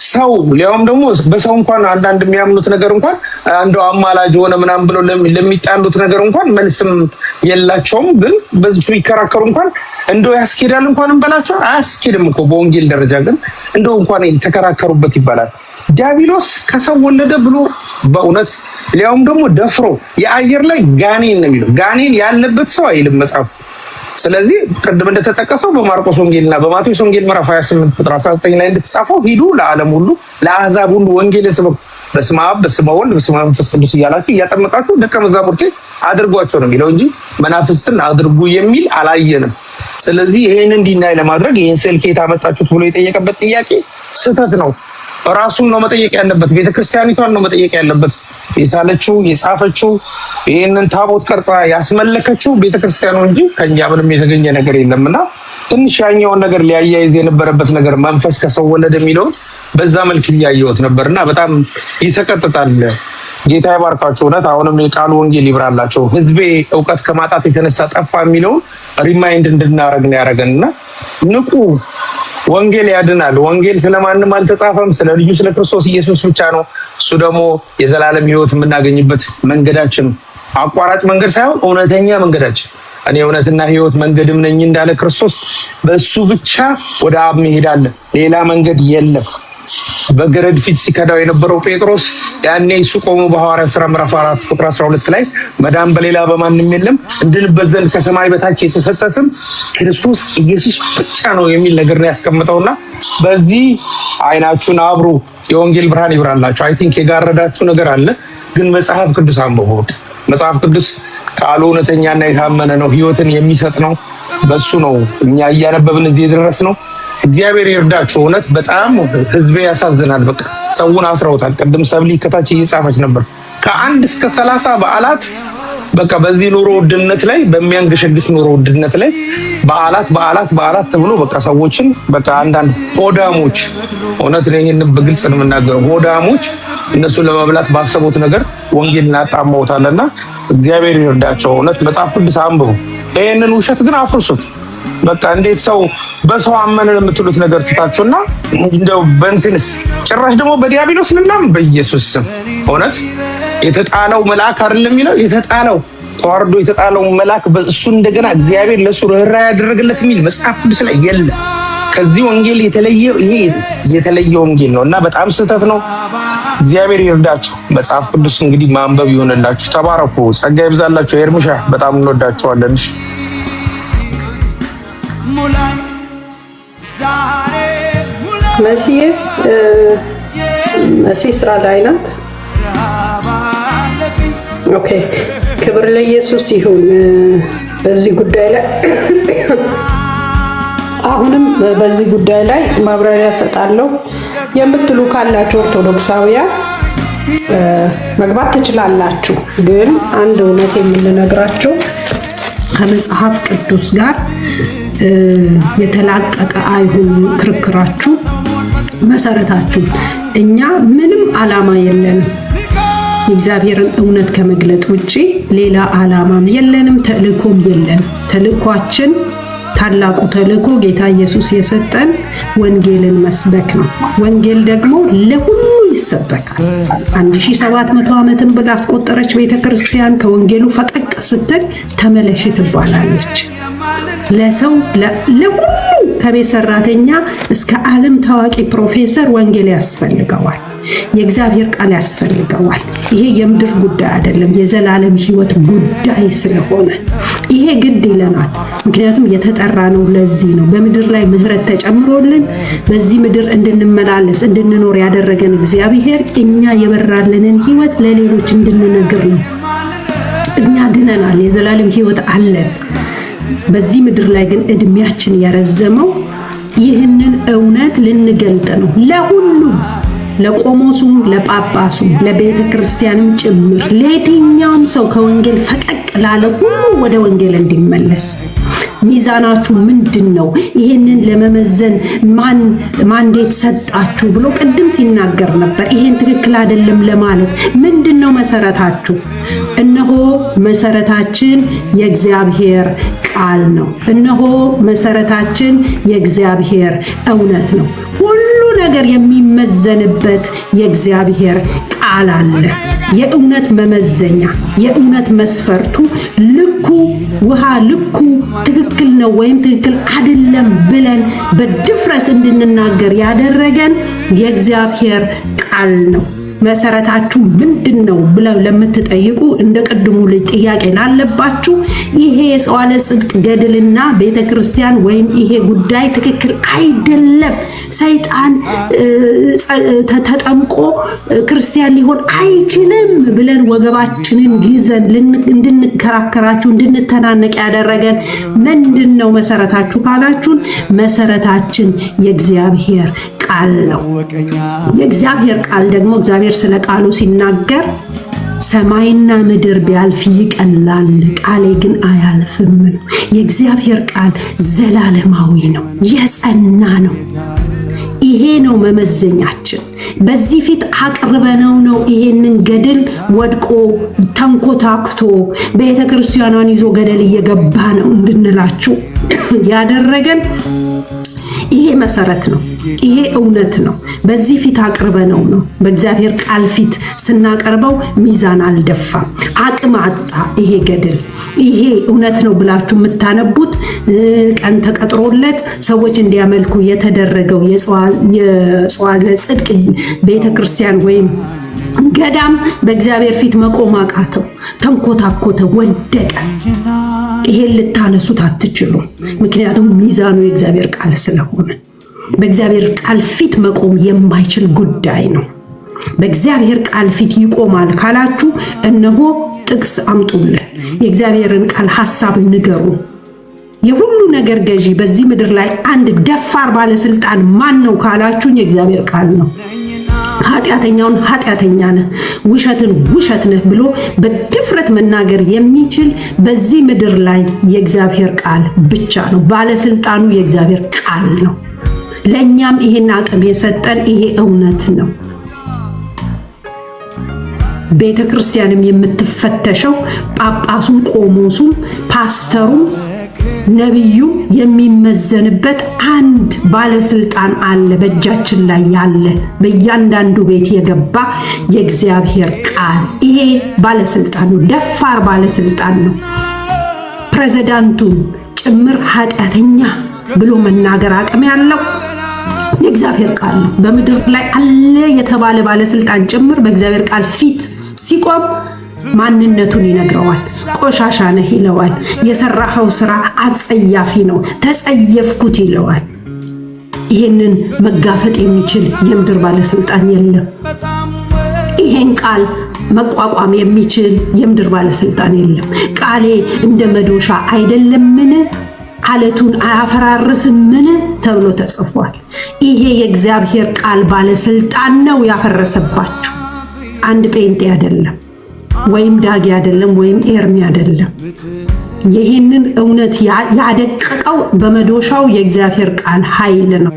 Speaker 4: ሰው ሊያውም ደግሞ በሰው እንኳን አንዳንድ የሚያምኑት ነገር እንኳን እንደው አማላጅ ሆነ ምናምን ብለው ለሚጣሉት ነገር እንኳን መልስም የላቸውም። ግን በዚህ ይከራከሩ እንኳን እንደው ያስኬዳል እንኳን እንበላቸው አያስኬድም እኮ በወንጌል ደረጃ ግን እንደው እንኳን ተከራከሩበት ይባላል። ዲያብሎስ ከሰው ወለደ ብሎ በእውነት ሊያውም ደግሞ ደፍሮ የአየር ላይ ጋኔን ነው የሚለው ጋኔን ያለበት ሰው አይልም መጽሐፍ። ስለዚህ ቅድም እንደተጠቀሰው በማርቆስ ወንጌልና በማቴዎስ ወንጌል ምዕራፍ 28 ቁጥር 19 ላይ እንደተጻፈው ሂዱ ለዓለም ሁሉ ለአሕዛብ ሁሉ ወንጌል ስበኩ በስመ አብ በስመ ወልድ በስመ መንፈስ ቅዱስ እያላችሁ እያጠመቃችሁ ደቀ መዛሙርቴ አድርጓቸው ነው የሚለው እንጂ መናፍስትን አድርጉ የሚል አላየንም። ስለዚህ ይሄንን ዲናይ ለማድረግ ይሄን ስልኬት አመጣችሁት ብሎ የጠየቀበት ጥያቄ ስህተት ነው። ራሱን ነው መጠየቅ ያለበት። ቤተክርስቲያኒቷን ነው መጠየቅ ያለበት። የሳለችው የጻፈችው ይሄንን ታቦት ቀርጻ ያስመለከችው ቤተክርስቲያኑ እንጂ ከኛ ምንም የተገኘ ነገር የለምና ትንሽ ያኛውን ነገር ሊያያይዝ የነበረበት ነገር መንፈስ ከሰው ወለደ የሚለው በዛ መልክ ሊያየውት ነበርና በጣም ይሰቀጥጣል። ጌታ ይባርካቸው። እውነት አሁንም የቃሉ ወንጌል ይብራላቸው። ህዝቤ ዕውቀት ከማጣት የተነሳ ጠፋ የሚለው ሪማይንድ እንድናረግ ነው ያረገንና ንቁ። ወንጌል ያድናል። ወንጌል ስለማንም አልተጻፈም። ስለ ልጁ ስለ ክርስቶስ ኢየሱስ ብቻ ነው። እሱ ደግሞ የዘላለም ሕይወት የምናገኝበት መንገዳችን አቋራጭ መንገድ ሳይሆን እውነተኛ መንገዳችን እኔ እውነትና ሕይወት መንገድም ነኝ እንዳለ ክርስቶስ በሱ ብቻ ወደ አብ መሄዳለን፣ ሌላ መንገድ የለም። በገረድ ፊት ሲከዳው የነበረው ጴጥሮስ ያኔ እሱ ቆሞ በሐዋርያት ሥራ ምዕራፍ 4 ቁጥር 12 ላይ መዳን በሌላ በማንም የለም እንድንበት ዘንድ ከሰማይ በታች የተሰጠ ስም ክርስቶስ ኢየሱስ ብቻ ነው የሚል ነገር ነው ያስቀምጠውና በዚህ አይናችሁን አብሩ፣ የወንጌል ብርሃን ይብራላችሁ። አይ ቲንክ የጋረዳችሁ ነገር አለ፣ ግን መጽሐፍ ቅዱስ አንብቡ። መጽሐፍ ቅዱስ ቃሉ እውነተኛና የታመነ ነው፣ ሕይወትን የሚሰጥ ነው። በሱ ነው እኛ እያነበብን እዚህ የደረስ ነው። እግዚአብሔር ይርዳችሁ። እውነት በጣም ህዝቤ ያሳዝናል። በቃ ሰውን አስረውታል። ቅድም ሰብሊ ከታች እየጻፈች ነበር። ከ1 እስከ 30 በዓላት በቃ በዚህ ኑሮ ውድነት ላይ በሚያንገሸግሽ ኑሮ ውድነት ላይ በዓላት ተብሎ በቃ ሰዎችን በቃ አንዳንድ ሆዳሞች እውነት ነው ይሄን በግልጽ ነው የምናገረው። ሆዳሞች እነሱ ለመብላት ባሰቡት ነገር ወንጌልን አጣመውታልና እግዚአብሔር ይርዳቸው። እውነት መጽሐፍ ቅዱስ አንብቡ። ይሄንን ውሸት ግን አፍርሱት። በቃ እንዴት ሰው በሰው አመነ የምትሉት ነገር ትታችሁና እንደው በእንትንስ ጭራሽ ደግሞ በዲያብሎስ ምናምን በኢየሱስ ስም እውነት የተጣለው መልአክ አይደለም የሚለው የተጣለው ተዋርዶ የተጣለው መልአክ በእሱ እንደገና እግዚአብሔር ለሱ ርኅራኄ ያደረገለት የሚል መጽሐፍ ቅዱስ ላይ የለም። ከዚህ ወንጌል የተለየ ወንጌል ነውና በጣም ስህተት ነው። እግዚአብሔር ይርዳችሁ። መጽሐፍ ቅዱስ እንግዲህ ማንበብ ይሆንላችሁ። ተባረኩ። ጸጋ ይብዛላችሁ። ኤርምሻ በጣም እንወዳችኋለን።
Speaker 3: መሲ ስራ ላይ ናት። ኦኬ፣ ክብር ለኢየሱስ ይሁን። በዚህ ጉዳይ ላይ አሁንም በዚህ ጉዳይ ላይ ማብራሪያ ሰጣለሁ የምትሉ ካላችሁ ኦርቶዶክሳውያን መግባት ትችላላችሁ። ግን አንድ እውነት የምንነግራችሁ ከመጽሐፍ ቅዱስ ጋር የተላቀቀ አይሁን ክርክራችሁ፣ መሰረታችሁ። እኛ ምንም ዓላማ የለንም የእግዚአብሔርን እውነት ከመግለጥ ውጪ ሌላ ዓላማም የለንም፣ ተልእኮም የለንም። ተልእኳችን ታላቁ ተልእኮ ጌታ ኢየሱስ የሰጠን ወንጌልን መስበክ ነው። ወንጌል ደግሞ ለሁሉ ይሰበካል። 1700 ዓመትን ብላ አስቆጠረች ቤተክርስቲያን። ከወንጌሉ ፈቀቅ ስትል ተመለሽ ትባላለች። ለሰው ለሁሉ ከቤት ሰራተኛ እስከ ዓለም ታዋቂ ፕሮፌሰር ወንጌል ያስፈልገዋል። የእግዚአብሔር ቃል ያስፈልገዋል። ይሄ የምድር ጉዳይ አይደለም፣ የዘላለም ሕይወት ጉዳይ ስለሆነ ይሄ ግድ ይለናል። ምክንያቱም የተጠራ ነው። ለዚህ ነው በምድር ላይ ምሕረት ተጨምሮልን በዚህ ምድር እንድንመላለስ እንድንኖር ያደረገን እግዚአብሔር እኛ የበራልንን ሕይወት ለሌሎች እንድንነግር ነው። እኛ ድነናል፣ የዘላለም ሕይወት አለን። በዚህ ምድር ላይ ግን እድሜያችን ያረዘመው ይህንን እውነት ልንገልጥ ነው ለሁሉም፣ ለቆሞሱም፣ ለጳጳሱም፣ ለቤተ ክርስቲያንም ጭምር ለየትኛውም ሰው ከወንጌል ፈቀቅ ላለ ሁሉ ወደ ወንጌል እንዲመለስ። ሚዛናችሁ ምንድነው? ይሄንን ለመመዘን ማንዴት ሰጣችሁ ብሎ ቅድም ሲናገር ነበር። ይሄን ትክክል አይደለም ለማለት ምንድነው መሰረታችሁ? እነሆ መሰረታችን የእግዚአብሔር ቃል ነው። እነሆ መሰረታችን የእግዚአብሔር እውነት ነው። ሁሉ ነገር የሚመዘንበት የእግዚአብሔር ቃል አለ። የእውነት መመዘኛ፣ የእውነት መስፈርቱ ልኩ ውሃ ልኩ ትክክል ነው ወይም ትክክል አይደለም ብለን በድፍረት እንድንናገር ያደረገን የእግዚአብሔር ቃል ነው። መሰረታችሁ ምንድነው ብለው ለምትጠይቁ እንደ ቀድሙ ልጅ ጥያቄ ላለባችሁ ይሄ የሰዋለ ጽድቅ ገድልና ቤተክርስቲያን ወይም ይሄ ጉዳይ ትክክል አይደለም፣ ሰይጣን ተጠምቆ ክርስቲያን ሊሆን አይችልም ብለን ወገባችንን ይዘን እንድንከራከራችሁ እንድንተናነቅ ያደረገን ምንድነው መሰረታችሁ ካላችሁን መሰረታችን የእግዚአብሔር ቃል ነው። የእግዚአብሔር ቃል ደግሞ እግዚአብሔር ስለ ቃሉ ሲናገር ሰማይና ምድር ቢያልፍ ይቀላል፣ ቃሌ ግን አያልፍም። የእግዚአብሔር ቃል ዘላለማዊ ነው፣ የጸና ነው። ይሄ ነው መመዘኛችን። በዚህ ፊት አቅርበነው ነው ይሄንን ገድል ወድቆ ተንኮታክቶ ቤተክርስቲያኗን ይዞ ገደል እየገባ ነው እንድንላችሁ ያደረገን ይሄ መሰረት ነው። ይሄ እውነት ነው። በዚህ ፊት አቅርበነው ነው። በእግዚአብሔር ቃል ፊት ስናቀርበው ሚዛን አልደፋም፣ አቅም አጣ። ይሄ ገድል ይሄ እውነት ነው ብላችሁ የምታነቡት ቀን ተቀጥሮለት ሰዎች እንዲያመልኩ የተደረገው የጽዋለ ጽድቅ ቤተክርስቲያን ወይም ገዳም በእግዚአብሔር ፊት መቆም አቃተው፣ ተንኮታኮተ፣ ወደቀ። ይሄን ልታነሱት አትችሉ። ምክንያቱም ሚዛኑ የእግዚአብሔር ቃል ስለሆነ በእግዚአብሔር ቃል ፊት መቆም የማይችል ጉዳይ ነው። በእግዚአብሔር ቃል ፊት ይቆማል ካላችሁ እነሆ ጥቅስ አምጡልን። የእግዚአብሔርን ቃል ሐሳብ ንገሩ። የሁሉ ነገር ገዢ በዚህ ምድር ላይ አንድ ደፋር ባለስልጣን ማን ነው ካላችሁኝ የእግዚአብሔር ቃል ነው። ኃጢአተኛውን ኃጢአተኛ ነህ፣ ውሸትን ውሸት ነህ ብሎ በድፍረት መናገር የሚችል በዚህ ምድር ላይ የእግዚአብሔር ቃል ብቻ ነው። ባለስልጣኑ የእግዚአብሔር ቃል ነው። ለኛም ይሄን አቅም የሰጠን ይሄ እውነት ነው። ቤተክርስቲያንም የምትፈተሸው ጳጳሱም፣ ቆሞሱም፣ ፓስተሩም ነብዩ የሚመዘንበት አንድ ባለስልጣን አለ። በእጃችን ላይ ያለ በእያንዳንዱ ቤት የገባ የእግዚአብሔር ቃል ይሄ ባለስልጣን ነው። ደፋር ባለስልጣን ነው። ፕሬዝዳንቱን ጭምር ኃጢአተኛ ብሎ መናገር አቅም ያለው የእግዚአብሔር ቃል ነው። በምድር ላይ አለ የተባለ ባለስልጣን ጭምር በእግዚአብሔር ቃል ፊት ሲቆም ማንነቱን ይነግረዋል። ቆሻሻ ነህ ይለዋል። የሰራኸው ስራ አጸያፊ ነው፣ ተጸየፍኩት ይለዋል። ይሄንን መጋፈጥ የሚችል የምድር ባለስልጣን የለም። ይሄን ቃል መቋቋም የሚችል የምድር ባለስልጣን የለም። ቃሌ እንደ መዶሻ አይደለምን? አለቱን አያፈራርስምን? ተብሎ ተጽፏል። ይሄ የእግዚአብሔር ቃል ባለስልጣን ነው ያፈረሰባችሁ። አንድ ጴንጤ አይደለም፣ ወይም ዳጊ አይደለም፣ ወይም ኤርሚ አይደለም። ይህንን እውነት ያደቀቀው በመዶሻው የእግዚአብሔር ቃል ኃይል ነው።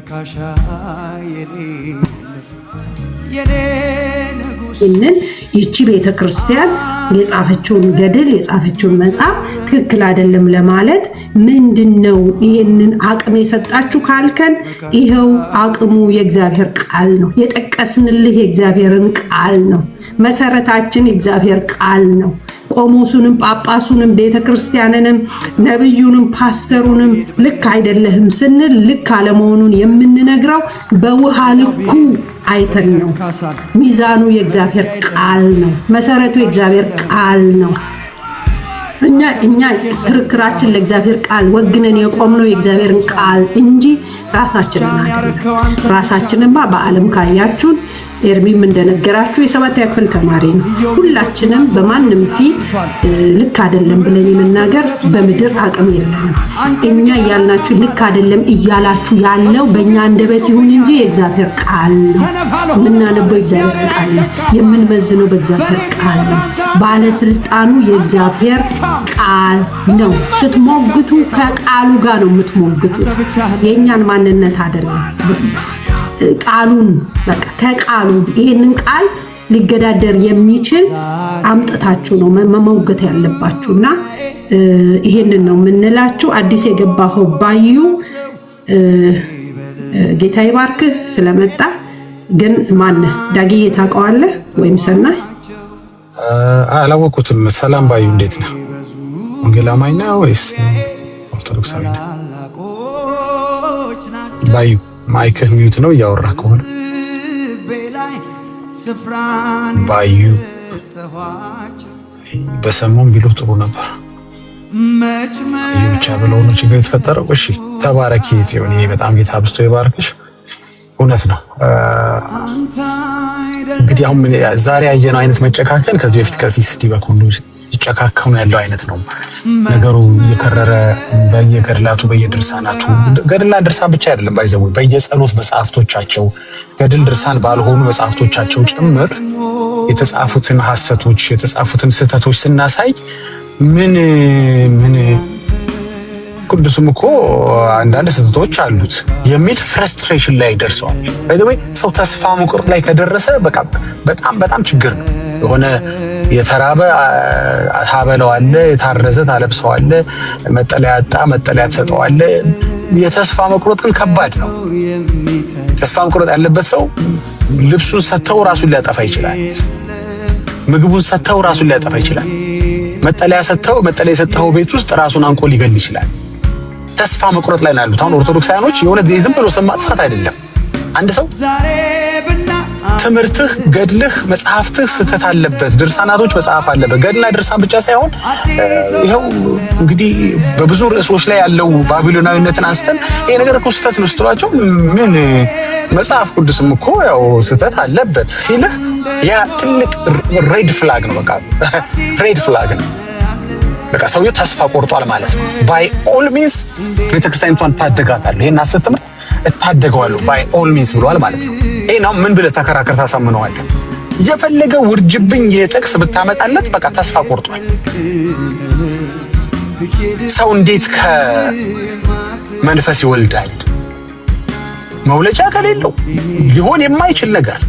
Speaker 3: ይህንን ይቺ ቤተክርስቲያን የጻፈችውን ገድል የጻፈችውን መጽሐፍ ትክክል አይደለም ለማለት ምንድነው ይህንን አቅም የሰጣችሁ ካልከን፣ ይኸው አቅሙ የእግዚአብሔር ቃል ነው። የጠቀስንልህ የእግዚአብሔርን ቃል ነው። መሰረታችን የእግዚአብሔር ቃል ነው። ቆሞሱንም ጳጳሱንም ቤተክርስቲያንንም ነብዩንም ፓስተሩንም ልክ አይደለህም ስንል ልክ አለመሆኑን የምንነግረው በውሃ ልኩ አይተን ነው። ሚዛኑ የእግዚአብሔር ቃል ነው። መሰረቱ የእግዚአብሔር ቃል ነው። እኛ ክርክራችን ለእግዚአብሔር ቃል ወግነን የቆምነው የእግዚአብሔርን ቃል እንጂ ራሳችንን አይደለም። ራሳችንማ በዓለም ካያችሁን ኤርሚም እንደነገራችሁ የሰባተኛ ክፍል ተማሪ ነው። ሁላችንም በማንም ፊት ልክ አይደለም ብለን የመናገር በምድር አቅም የለንም። እኛ እያልናችሁ ልክ አይደለም እያላችሁ ያለው በእኛ አንደበት ይሁን እንጂ የእግዚአብሔር ቃል ነው። የምናነበው የእግዚአብሔር ቃል ነው። የምንመዝነው በእግዚአብሔር ቃል ነው። ባለስልጣኑ የእግዚአብሔር ቃል ነው። ስትሞግቱ ከቃሉ ጋር ነው የምትሞግቱ፣ የእኛን ማንነት አይደለም። ቃሉን በቃ ከቃሉ ይሄንን ቃል ሊገዳደር የሚችል አምጥታችሁ ነው መሞገት ያለባችሁና ይሄንን ነው የምንላችሁ። አዲስ የገባኸው ባዩ ጌታ ይባርክህ ስለመጣ። ግን ማነህ ዳጊዬ ታውቀዋለህ ወይም ሰናይ?
Speaker 2: አላወኩትም። ሰላም ባዩ፣ እንዴት ነህ? ወንጌል አማኝ ነህ ወይስ ኦርቶዶክሳዊ ነህ? ባዩ ማይክህ ሚዩት ነው እያወራ ከሆነ። ባዩ በሰሞን ቢሉ ጥሩ ነበር። ባዩ ብቻ ብለው ነው ችግር የተፈጠረው። እሺ ተባረኪ ጽዮን፣ ይሄ በጣም ጌታ አብስቶ ይባርክሽ። እውነት ነው። እንግዲህ አሁን ዛሬ ያየነው አይነት መጨካከል ከዚህ በፊት ከዚህ ስዲ በኩል ይጨካከሙ ያለው አይነት ነው ነገሩ። የከረረ በየገድላቱ በየድርሳናቱ ገድልና ድርሳን ብቻ አይደለም ባይዘው በየጸሎት መጽሐፍቶቻቸው ገድል ድርሳን ባልሆኑ መጽሐፍቶቻቸው ጭምር የተጻፉትን ሐሰቶች የተጻፉትን ስህተቶች ስናሳይ ምን ቅዱስም እኮ አንዳንድ ስህተቶች አሉት የሚል ፍረስትሬሽን ላይ ደርሰዋል። ባይዘው ሰው ተስፋ መቁረጥ ላይ ከደረሰ በቃ በጣም ችግር ነው። የሆነ የተራበ ታበለዋለህ፣ የታረዘ ታለብሰዋለህ፣ መጠለያ ያጣ መጠለያ ትሰጠዋለህ። የተስፋ መቁረጥን ከባድ ነው። ተስፋ መቁረጥ ያለበት ሰው ልብሱን ሰተው ራሱን ሊያጠፋ ይችላል። ምግቡን ሰተው ራሱን ሊያጠፋ ይችላል። መጠለያ የሰጠው ቤት ውስጥ ራሱን አንቆ ሊገል ይችላል። ተስፋ መቁረጥ ላይ ናሉት። አሁን ኦርቶዶክሳውያኖች የሆነ ዝም ብሎ ስም ማጥፋት አይደለም። አንድ ሰው ትምህርትህ፣ ገድልህ፣ መጽሐፍትህ ስተት አለበት፣ ድርሳናቶች መጽሐፍ አለበት። ገድልና ድርሳን ብቻ ሳይሆን ይኸው እንግዲህ በብዙ ርዕሶች ላይ ያለው ባቢሎናዊነትን አንስተን ይሄ ነገር እኮ ስተት ነው ስትሏቸው ምን መጽሐፍ ቅዱስም እኮ ያው ስተት አለበት ሲልህ ያ ትልቅ ሬድ ፍላግ ነው። በቃ ሬድ ፍላግ ነው። በቃ ሰውየው ተስፋ ቆርጧል ማለት ነው። ባይ ኦል ሚንስ ቤተክርስቲያኒቷን ታደጋታለህ፣ ይሄን ሐሰት ትምህርት እታደገዋለሁ ባይ ኦል ሚንስ ብሏል ማለት ነው። ይሄ ነው ምን ብለህ ተከራከር ታሳምነዋለህ? የፈለገ ውርጅብኝ የጥቅስ ብታመጣለት በቃ ተስፋ ቆርጧል። ሰው እንዴት ከመንፈስ ይወልዳል? መውለጃ ከሌለው ሊሆን የማይችል ነገር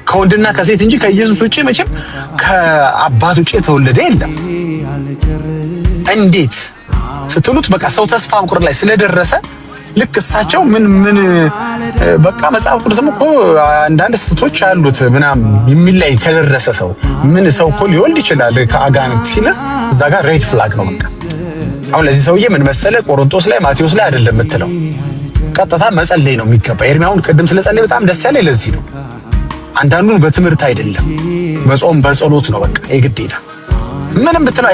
Speaker 2: ከወንድና ከሴት እንጂ ከኢየሱስ ውጪ መቼም ከአባት ውጪ የተወለደ የለም። እንዴት ስትሉት በቃ ሰው ተስፋ መቁረጥ ላይ ስለደረሰ ልክ እሳቸው ምን በቃ መጽሐፍ ቅዱስም እኮ አንዳንድ ስህተቶች አሉት ምናምን የሚላይ ከደረሰ ሰው ምን ሰው እኮ ሊወልድ ይችላል ከአጋንንት ሲል እዛ ጋር ሬድ ፍላግ ነው። በቃ አሁን ለዚህ ሰውዬ ምን መሰለ ቆሮንቶስ ላይ ማቴዎስ ላይ አይደለም የምትለው ቀጥታ መጸለይ ነው የሚገባ። ኤርሚያውን ቅድም ስለጸለይ በጣም ደስ ያለኝ ለዚህ ነው። አንዳንዱን በትምህርት አይደለም በጾም በጸሎት ነው በቃ የግዴታ። ምንም ብትለው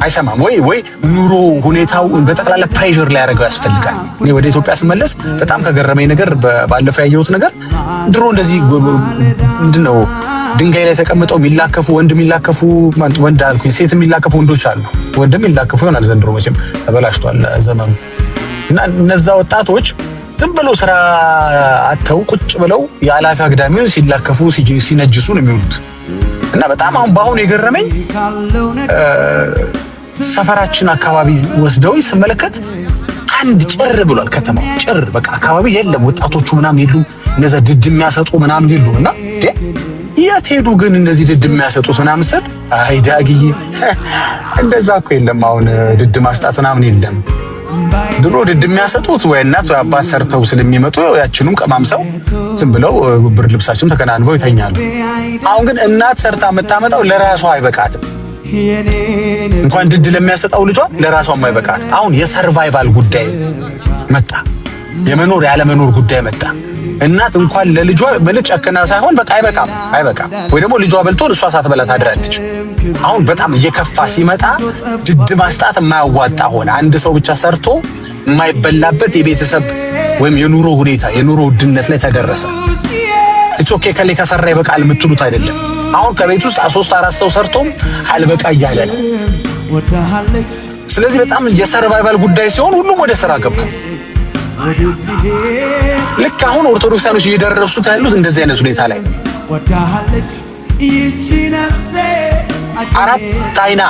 Speaker 2: አይሰማም ወይ ኑሮ ሁኔታው በጠቅላላ ፕሬሸር ላይ ያደርገው ያስፈልጋል። እኔ ወደ ኢትዮጵያ ስመለስ በጣም ከገረመኝ ነገር ባለፈው ያየሁት ነገር ድሮ እንደዚህ ምንድነው ድንጋይ ላይ ተቀምጠው የሚላከፉ ወንድ አልኩኝ ሴት የሚላከፉ ወንዶች አሉ። ወንድም የሚላከፉ ይሆናል ዘንድሮ መቼም ተበላሽቷል ዘመኑ። እና እነዛ ወጣቶች ዝም ብለው ስራ አተው ቁጭ ብለው የአላፊ አግዳሚውን ሲላከፉ ሲነጅሱ ነው የሚውሉት። እና በጣም አሁን የገረመኝ ሰፈራችን አካባቢ ወስደው ስመለከት አንድ ጭር ብሏል ከተማው። ጭር በቃ አካባቢ የለም ወጣቶቹ ምናምን የሉም። እነዛ ድድ የሚያሰጡ ምናምን የሉም። እና የት ሄዱ ግን እነዚህ ድድ የሚያሰጡት ምናምን ስል አይ ዳግዬ እንደዛ እኮ የለም አሁን ድድ ማስጣት ምናምን የለም። ድሮ ድድ የሚያሰጡት ወይ እናት ወይ አባት ሰርተው ስለሚመጡ ያችኑም ቀማምሰው ዝም ብለው ብር ልብሳቸውን ተከናንበው ይተኛሉ። አሁን ግን እናት ሰርታ የምታመጣው ለራሷ አይበቃትም። እንኳን ድድ ለሚያሰጣው ልጇ ለራሷም አይበቃት። አሁን የሰርቫይቫል ጉዳይ መጣ፣ የመኖር ያለመኖር ጉዳይ መጣ። እናት እንኳን ለልጇ ጨክና ሳይሆን በቃ አይበቃም ወይ ደግሞ ልጇ በልቶን እሷ ሳትበላ ታድራለች። አሁን በጣም እየከፋ ሲመጣ ድድ ማስጣት የማያዋጣ ሆነ። አንድ ሰው ብቻ ሰርቶ የማይበላበት የቤተሰብ ወይም የኑሮ ሁኔታ የኑሮ ውድነት ላይ ተደረሰ። ኦኬ ከሌ ከሰራ ይበቃል የምትሉት አይደለም። አሁን ከቤት ውስጥ 3-4 ሰው ሰርቶም አልበቃ እያለ ነው። ስለዚህ በጣም የሰርቫይቫል ጉዳይ ሲሆን ሁሉም ወደ ስራ ገቡ። ልክ አሁን ኦርቶዶክሳኖች እየደረሱት ያሉት እንደዚህ አይነት ሁኔታ ላይ አራት አይና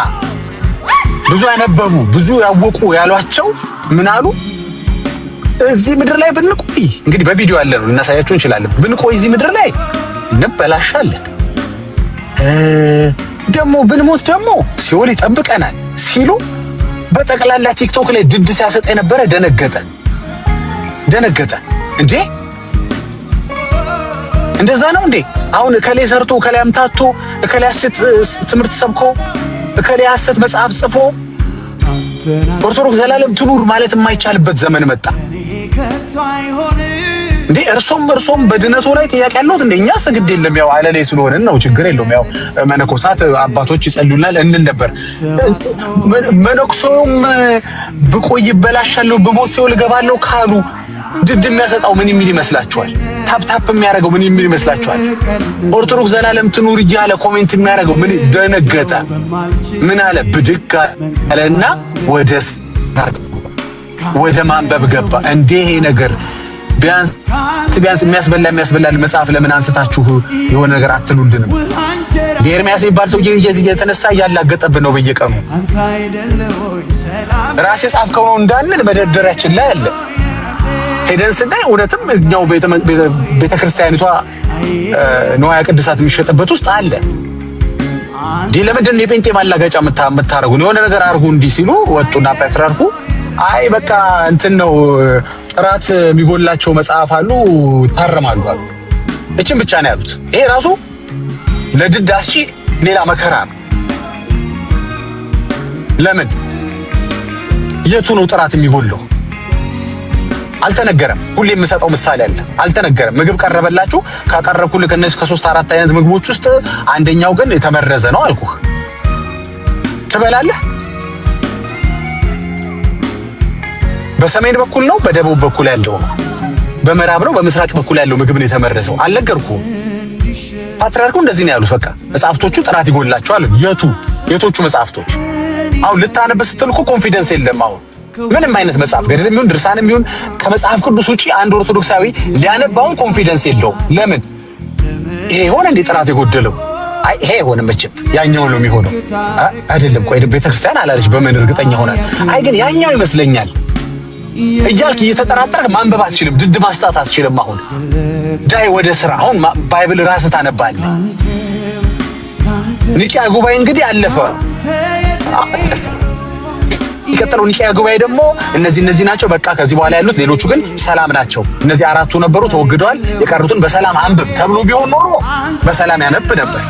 Speaker 2: ብዙ ያነበቡ ብዙ ያወቁ ያሏቸው ምን አሉ? እዚህ ምድር ላይ ብንቆይ እንግዲህ በቪዲዮ ያለ ነው እናሳያችሁ እንችላለን። ብንቆይ እዚህ ምድር ላይ እንበላሻለን፣ ደግሞ ብንሞት ደግሞ ሲኦል ይጠብቀናል ሲሉ በጠቅላላ ቲክቶክ ላይ ድድ ሲያሰጥ የነበረ ደነገጠ። እንዴ እንደዛ ነው እንዴ? አሁን እከሌ ሰርቶ እከሌ አምታቶ እከሌ ሐሰት ትምህርት ሰብኮ እከሌ ሐሰት መጽሐፍ ጽፎ ኦርቶዶክስ ዘላለም ትኑር ማለት የማይቻልበት ዘመን መጣ እንዴ? እርሶም በድነቱ ላይ ጥያቄ ያለዎት እንደኛ ስግድ የለም ያው አለሌ ስለሆነ ነው ችግር የለውም። ያው መነኮሳት አባቶች ይጸልዩናል እንል ነበር። መነኩሴውም ብቆይ ይበላሻለሁ ብሞት ሲኦል እገባለሁ ካሉ ድድ የሚያሰጣው ምን የሚል ይመስላችኋል? ታፕ የሚያደርገው ምን የሚል ይመስላችኋል? ኦርቶዶክስ ዘላለም ትኑር እያለ ኮሜንት የሚያደርገው ምን? ደነገጠ። ምን አለ? ብድግ አለና ወደ ማንበብ ገባ። እንዴ ይሄ ነገር ቢያንስ የሚያስበላ መጽሐፍ ለምን አንስታችሁ የሆነ ነገር አትሉልንም? ኤርሚያስ የሚባል ሰው እየተነሳ እያላገጠብን ነው በየቀኑ። ራሴ ጻፍከው ነው እንዳንል መደርደሪያችን ላይ አለ። ሄደን ስናይ እውነትም እኛው ቤተክርስቲያኒቷ ንዋየ ቅድሳት የሚሸጥበት ውስጥ አለ። ለምንድን ነው የጴንጤ ማላገጫ የምታረጉ? የሆነ ነገር አርጉ እንዲህ ሲሉ ወጡና ፓትርያርኩ አይ በቃ እንትን ነው ጥራት የሚጎላቸው መጽሐፍ አሉ ታረማሉ አሉ። እቺን ብቻ ነው ያሉት። ይሄ ራሱ ለድድ አስጪ ሌላ መከራ ነው። ለምን የቱ ነው ጥራት የሚጎለው? አልተነገረም። ሁሌ የምሰጠው ምሳሌ አለ። አልተነገረም። ምግብ ቀረበላችሁ፣ ካቀረብኩልህ ከነዚህ ከ3-4 አይነት ምግቦች ውስጥ አንደኛው ግን የተመረዘ ነው አልኩህ። ትበላለህ? በሰሜን በኩል ነው በደቡብ በኩል ያለው ነው? በምዕራብ ነው በምስራቅ በኩል ያለው ምግብ ነው የተመረዘው? አልነገርኩህም? ፓትርያርኩ እንደዚህ ነው ያሉት። በቃ መጽሐፍቶቹ ጥራት ይጎላቸዋል። የቶቹ መጽሐፍቶች? አሁን ልታነብ ስትል እኮ ኮንፊደንስ የለም። አሁን ምንም አይነት መጽሐፍ ገድልም ይሁን ድርሳንም ይሁን ከመጽሐፍ ቅዱስ ውጪ አንድ ኦርቶዶክሳዊ ሊያነባውን ኮንፊደንስ የለውም። ለምን? ይሄ ሆነ እንደ ጥራት የጎደለው? አይ ይሄ ሆነ መቼም ያኛው ነው የሚሆነው። አይደለም ቆይ ቤተክርስቲያን አላለች በምን እርግጠኛ ሆናል? አይ ግን ያኛው ይመስለኛል እያልክ እየተጠራጠርክ ማንበብ አትችልም። ድድ ማስጣት አትችልም። አሁን ዳይ ወደ ስራ። አሁን ባይብል ራስህ ታነባለህ። ኒቂያ ጉባኤ እንግዲህ አለፈ። የቀጠለው ኒቂያ ጉባኤ ደግሞ እነዚህ ናቸው በቃ ከዚህ በኋላ ያሉት ሌሎቹ ግን ሰላም ናቸው። እነዚህ 4ቱ ነበሩ ተወግደዋል፣ የቀሩትን በሰላም አንብብ ተብሎ ቢሆን ኖሮ በሰላም ያነብ ነበር።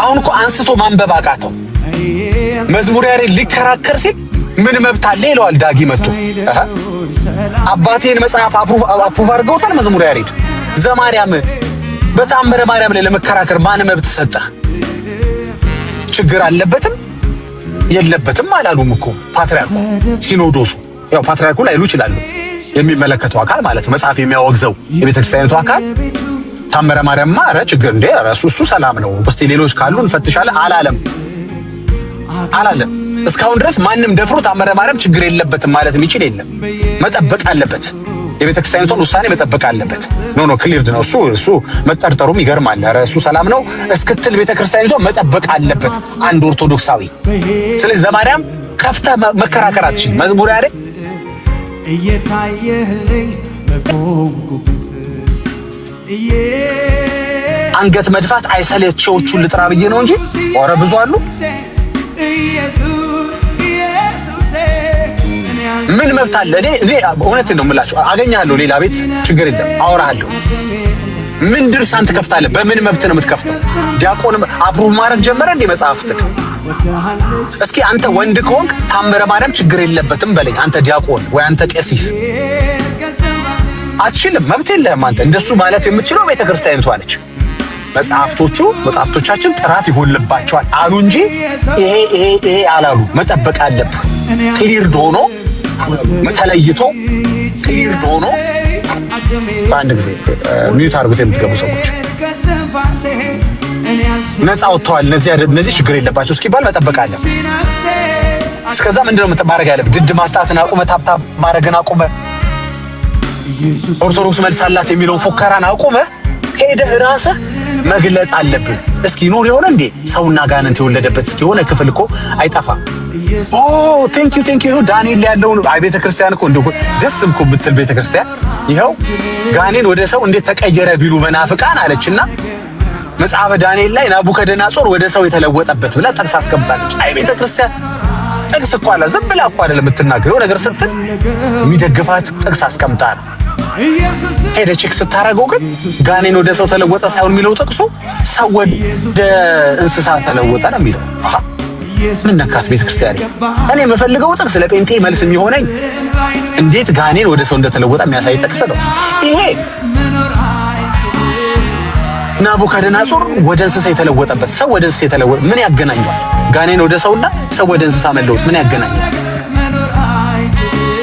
Speaker 2: አሁን እኮ አንስቶ ማንበብ አቃተው። መዝሙር ያሬድ ሊከራከር ሲል ምን መብት አለ ይለዋል ዳጊ መጥቶ። አባቴን መጽሐፍ አፕሩቭ አድርገውታል መዝሙር ያሬድ። ዘማርያም በተአምረ ማርያም ላይ ለመከራከር ማን መብት ሰጠህ? ችግር አለበትም የለበትም አላሉም እኮ ፓትርያርኩ ሲኖዶሱ። ያው ፓትርያርኩ ላይሉ ይችላሉ የሚመለከተው አካል ማለት መጽሐፍ የሚያወግዘው የቤተክርስቲያኒቱ አካል። ተአምረ ማርያምማ ኧረ ችግር እንደ እሱ ሰላም ነው እስቲ ሌሎች ካሉ እንፈትሻለን አላለም። እስካሁን ድረስ ማንም ደፍሮ ተአምረ ማርያም ችግር የለበትም ማለት የሚችል የለም። መጠበቅ አለበት፣ የቤተክርስቲያኒቱን ውሳኔ መጠበቅ አለበት። ኖ ክሊርድ ነው እሱ መጠርጠሩም ይገርማል። ኧረ እሱ ሰላም ነው እስክትል ቤተክርስቲያኒቷ መጠበቅ አለበት አንድ ኦርቶዶክሳዊ። ስለዚህ ዘማርያም ከፍተህ መከራከር አትችልም። መዝሙር ያሬድ አንገት መድፋት አይሰለቸዎቹን ልጥራ ብዬ ነው እንጂ ኧረ ብዙ አሉ። ምን መብት አለ? እኔ እውነቴን ነው የምላችሁ። አገኛለሁ ሌላ ቤት ችግር የለም አወራለሁ። ምን ድርሳን ትከፍታለህ? በምን መብት ነው የምትከፍተው? ዲያቆን አፕሩቭ ማድረግ ጀመረ እንዴ መጽሐፍትህ? እስኪ አንተ ወንድ ከሆንክ ተአምረ ማርያም ችግር የለበትም በለኝ። አንተ ዲያቆን ወይ አንተ ቀሲስ አትችልም፣ መብት የለህም አንተ። እንደሱ ማለት የምትችለው ቤተክርስቲያኒቷ ነች። መጽሐፍቶቻችን ጥራት ይጎልባቸዋል አሉ እንጂ ይሄ አላሉ። መጠበቅ አለብህ። ክሊርድ ሆኖ ተለይቶ ክሊርድ ሆኖ በአንድ ጊዜ ሚዩት አድርጉት የምትገቡ ሰዎች ነፃ ወጥተዋል። እነዚህ ችግር የለባቸው እስኪባል መጠበቅ አለብህ። እስከዛ ምንድነው ማድረግ ያለብህ? ድድ ማስጣትን አቁመ፣ ታብታብ ማድረግን አቁመ፣ ኦርቶዶክስ መልስ አላት የሚለውን ፉከራን አቁመ ሄደህ ራስህ መግለጥ አለብን። እስኪ ኑር የሆነ እንዴ ሰውና ጋንንት የወለደበት እስኪ የሆነ ክፍል እኮ አይጠፋም። ቴንክ ዩ ዳንኤል ያለው ቤተ ክርስቲያን እኮ እንደው ደስም እኮ ብትል ቤተ ክርስቲያን ይኸው ጋኔን ወደ ሰው እንዴት ተቀየረ ቢሉ መናፍቃን አለችና መጽሐፈ ዳንኤል ላይ ናቡከደነጾር ወደ ሰው የተለወጠበት ብላ ጥቅስ አስቀምጣለች። ቤተ ክርስቲያን ጥቅስ እኮ አለ፣ ዝም ብላ እኮ አይደለም የምትናገረው ነገር ስትል የሚደግፋት ጥቅስ አስቀምጣ ነው። ሄደ ቼክ ስታረገው ግን ጋኔን ወደ ሰው ተለወጠ ሳይሆን የሚለው ጥቅሱ ሰው ወደ እንስሳ ተለወጠ ነው የሚለው። ምን ነካት ቤተክርስቲያን? እኔ የምፈልገው ጥቅስ ለጴንጤ መልስ የሚሆነኝ እንዴት ጋኔን ወደ ሰው እንደተለወጠ የሚያሳይ ጥቅስ ነው ይሄ። ናቡከደነጾር ወደ እንስሳ የተለወጠበት ሰው ወደ እንስሳ የተለወጠ ምን ያገናኘዋል? ጋኔን ወደ ሰውና ሰው ወደ እንስሳ መለወጥ ምን ያገናኘዋል?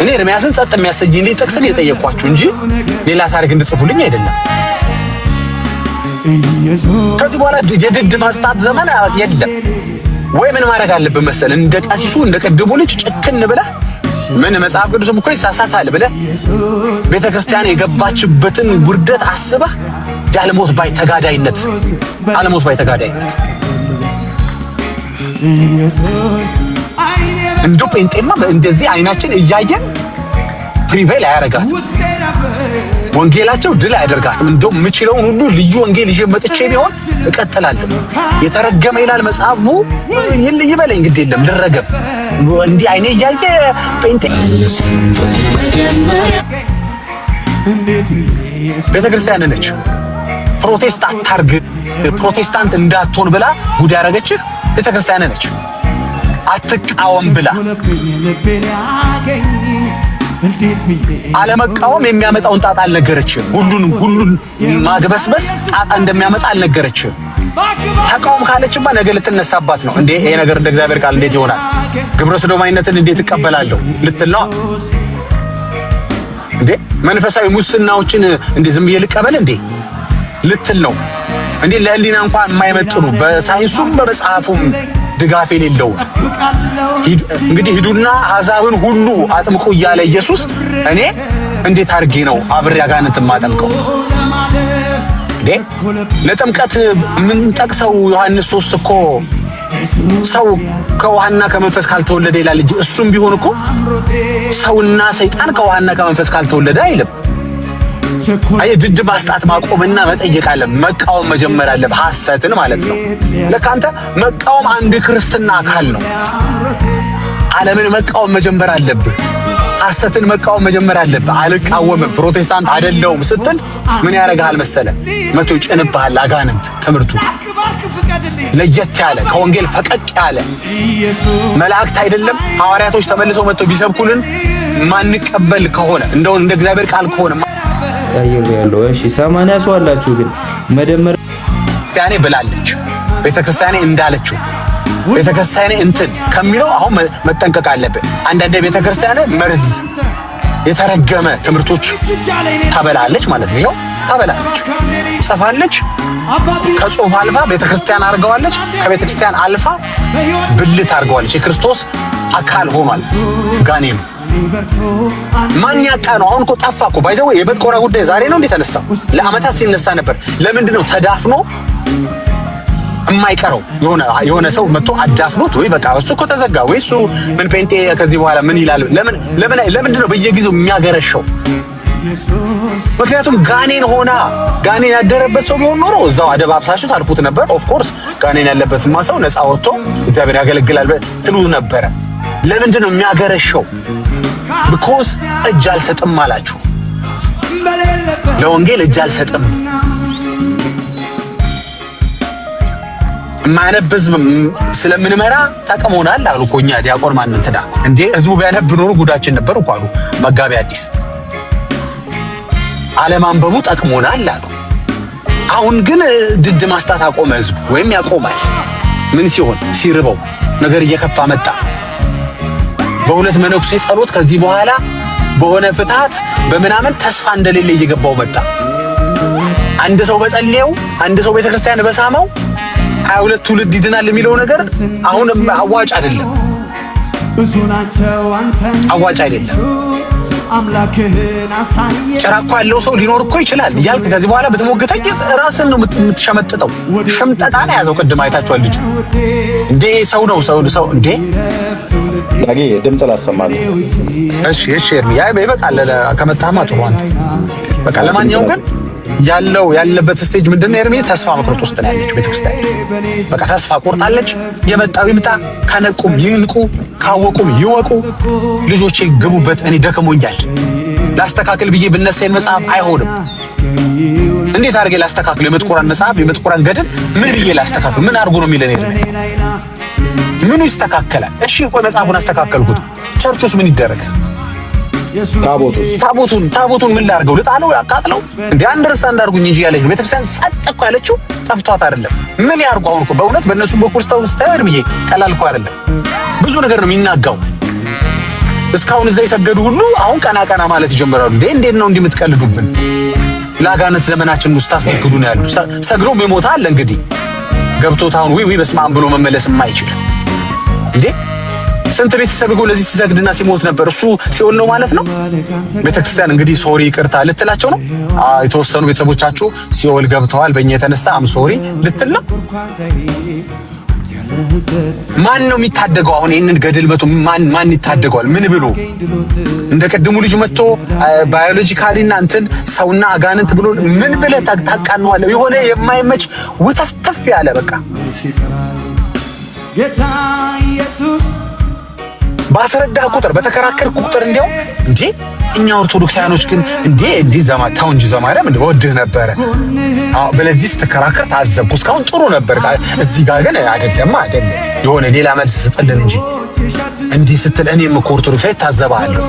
Speaker 2: እኔ ኤርምያስን ጸጥ የሚያሰኝልኝ ጥቅስን የጠየኳችሁ እንጂ ሌላ ታሪክ እንድጽፉልኝ አይደለም። ከዚህ በኋላ የድድ ማስጣት ዘመን የለም ወይ? ምን ማድረግ አለብን መሰል? እንደ ቀሲሱ እንደ ቀድሞ ልጅ ጭክን ብለህ ምን መጽሐፍ ቅዱስም እኮ ይሳሳታል ብለህ ቤተክርስቲያን የገባችበትን ውርደት አስበህ ያለሞት ባይ ተጋዳይነት እንደው ጴንጤማ እንደዚህ አይናችን እያየን ፕሪቬል አያረጋት፣ ወንጌላቸው ድል አያደርጋትም። እንደው የምችለውን ሁሉ ልዩ ወንጌል ይዤ መጥቼ ቢሆን እቀጥላለሁ። የተረገመ ይላል መጽሐፉ ይበለኝ ግድ የለም ልረገም። እንዲህ አይኔ እያየ ጴንጤ ቤተክርስቲያን ነች ፕሮቴስታንት ታርግ ፕሮቴስታንት እንዳትሆን ብላ ጉድ ያረገችህ ቤተክርስቲያን ነች። አትቃወም ብላ አለመቃወም የሚያመጣውን ጣጣ አልነገረችም። ሁሉን ማግበስበስ ጣጣ እንደሚያመጣ አልነገረችም። ተቃውም ካለችማ ነገ ልትነሳባት ነው። እንዴ ይሄ ነገር እንደ እግዚአብሔር ቃል እንዴት ይሆናል? ግብረ ሰዶማዊነትን እንዴት እቀበላለሁ ልትል ነው እንዴ? መንፈሳዊ ሙስናዎችን እንዴ ዝም ብዬ ልቀበል እንዴ ልትል ነው እንዴ? ለህሊና እንኳን የማይመጥኑ በሳይንሱም በመጽሐፉም ድጋፍ የሌለው እንግዲህ ሂዱና አሕዛብን ሁሉ አጥምቁ እያለ ኢየሱስ እኔ እንዴት አድርጌ ነው አብሬ አጋንንትን ማጠምቀው እንዴ? ለጥምቀት ምን ጠቅሰው ዮሐንስ 3 እኮ ሰው ከውሃና ከመንፈስ ካልተወለደ ይላል እንጂ እሱም ቢሆን እኮ ሰውና ሰይጣን ከውሃና ከመንፈስ ካልተወለደ አይልም። አይ ድድ ማስጣት ማቆምና መጠየቅ አለ። መቃወም መጀመር አለብህ፣ ሐሰትን ማለት ነው። ለካንተ መቃወም አንድ ክርስትና አካል ነው። ዓለምን መቃወም መጀመር አለብህ። ሐሰትን መቃወም መጀመር አለብህ። አልቃወምም ፕሮቴስታንት አይደለሁም ስትል ምን ያደርግሃል መሰለ? መቶ ይጭንብሃል አጋንንት። ትምህርቱ ለየት ያለ ከወንጌል ፈቀቅ ያለ መላእክት አይደለም ሐዋርያቶች ተመልሰው መጥተው ቢሰብኩልን ማንቀበል ከሆነ እንደው እንደ እግዚአብሔር ቃል ከሆነ
Speaker 5: ያለው እሺ 80 ሰው አላችሁ ግን መደመር
Speaker 2: ያኔ ብላለች ቤተክርስቲያኔ እንዳለችው ቤተክርስቲያኔ እንትን ከሚለው አሁን መጠንቀቅ አለብን። አንዳንድ ቤተክርስቲያኔ መርዝ የተረገመ ትምህርቶች ታበላለች ማለት ነው። ይሄው ታበላለች፣ ጽፋለች፣ ከጽሁፍ አልፋ ቤተክርስቲያን አርገዋለች፣ ከቤተክርስቲያን አልፋ ብልት አርገዋለች። የክርስቶስ አካል ሆኗል ጋኔም ማን ያጣ ነው? አሁን እኮ ጠፋ እኮ ባይዘው የበትቆራ ጉዳይ ዛሬ ነው እንዴ ተነሳው? ለአመታት ሲነሳ ነበር። ለምንድን ነው ተዳፍኖ የማይቀረው? የሆነ ሰው መጥቶ አዳፍኖት ወይ በቃ እሱ እኮ ተዘጋ ወይ እሱ ምን ጴንጤ ከዚህ በኋላ ምን ይላል? ለምንድን ነው በየጊዜው የሚያገረሸው? ምክንያቱም ጋኔን ያደረበት ሰው ቢሆን ኖሮ እዛው አደባብሳችሁ ታልፉት ነበር። ኦፍ ኮርስ ጋኔን ያለበትማ ሰው ነፃ ወጥቶ እግዚአብሔር ያገለግላል ትሉ ነበረ። ለምንድን ነው የሚያገረሸው? ቢኮዝ እጅ አልሰጥም አላችሁ። ለወንጌል እጅ አልሰጥም ማነብዝ ስለምንመራ ተቀሞናል አሉ እኮ እኛ ዲያቆን ማን እንትና እንዴ ህዝቡ ቢያነብ ኖሮ ጉዳችን ነበር እኮ አሉ መጋቢ አዲስ። አለማንበቡ ጠቅሞናል አሉ። አሁን ግን ድድ ማስጣት አቆመ ህዝቡ፣ ወይም ያቆማል። ምን ሲሆን ሲርበው ነገር እየከፋ መጣ። በሁለት መነኩሴ ጸሎት ከዚህ በኋላ በሆነ ፍትሃት በመናመን ተስፋ እንደሌለ እየገባው መጣ። አንድ ሰው በጸልየው አንድ ሰው ቤተክርስቲያን በሳመው 22 ትውልድ ይድናል የሚለው ነገር አሁን አዋጭ አይደለም፣ አዋጭ አይደለም። ጭራቆ ያለው ሰው ሊኖር እኮ ይችላል እያልክ ከዚህ በኋላ በተሞገተኝ ራስን ነው የምትሸመጥጠው። ሽምጠጣ ነው ያዘው። ቅድም አይታችኋል ልጁ እንዴ ሰው እንዴ
Speaker 6: ዳጊ ድምጽ ላሰማለሁ።
Speaker 2: እሺ ያ ይበቃል። ከመጣህማ ጥሩ አንተ በቃ። ለማንኛውም ግን ያለበት ስቴጅ ምንድነው? ኤርሚ ተስፋ መቁረጥ ውስጥ ነው ያለችው ቤተክርስቲያን። በቃ ተስፋ ቆርጣለች። የመጣው ይምጣ፣ ከነቁም ይንቁ፣ ካወቁም ይወቁ፣ ልጆቼ ግቡበት፣ እኔ ደክሞኛል ላስተካክል ብዬ ብነሳን መጽሐፍ አይሆንም። እንዴት አድርጌ ላስተካክል? የመጥቁራን መጽሐፍ የመጥቁራን ገድል ምን ብዬ ላስተካክል? ምን አድርጎ ነው የሚለን ኤርሚ? ምኑ ይስተካከላል? እሺ ቆይ መጽሐፉን አስተካከልኩት፣ ቸርቹስ ምን ይደረጋል? ታቦቱን ምን ላድርገው? ልጣለው? ያቃጥለው? እንዴ አንደርስታንድ አድርጉኝ እንጂ ያለች ቤተክርስቲያን ጸጥ እኮ ያለችው ጠፍቷት አይደለም። ምን ያርጉ? አሁን እኮ በእውነት በእነሱ በኩል ስታወርምዬ ቀላል እኮ አይደለም። ብዙ ነገር ነው የሚናጋው። እስካሁን እዛ የሰገዱ ሁሉ አሁን ቀና ማለት ይጀምራሉ። እንዴት ነው እንዲህ የምትቀልዱብን? ለአጋንንት ዘመናችን ውስጥ ታሰግዱ ነው ያሉት። ሰግዶም የሞታ አለ እንግዲህ ገብቶት አሁን ወይ በስመ አብ ብሎ መመለስ የማይችል እንዴ ስንት ቤተሰብ እኮ ለዚህ ሲሰግድና ሲሞት ነበር። እሱ ሲኦል ነው ማለት ነው። ቤተክርስቲያን እንግዲህ ሶሪ ይቅርታ ልትላቸው ነው። የተወሰኑ ቤተሰቦቻችሁ ሲኦል ገብተዋል በእኛ የተነሳ አም ሶሪ ልትል ነው። ማን ነው የሚታደገው? አሁን ይሄንን ገድል መቶ ማን ይታደገዋል? ምን ብሎ እንደ ቀድሙ ልጅ መጥቶ ባዮሎጂካሊና እንትን ሰውና አጋንንት ብሎ ምን ብለህ ታቃነዋለህ? የሆነ የማይመች ውተፍተፍ ያለ በቃ
Speaker 7: ጌታ ኢየሱስ
Speaker 2: ባስረዳ ቁጥር በተከራከር ቁጥር እንዲያው እንዴ እኛ ኦርቶዶክሳውያኖች ግን እንዴ ዘማታው እንጂ ዘማሪያም እንደ ወድህ ነበር በለዚህ ስትከራከር ታዘብኩ እስካሁን ጥሩ ነበር እዚህ ጋር ግን አይደለም የሆነ ሌላ መልስ ስጥልን እንጂ እንዴ ስትል እኔም ኦርቶዶክሳዊ ታዘባለሁ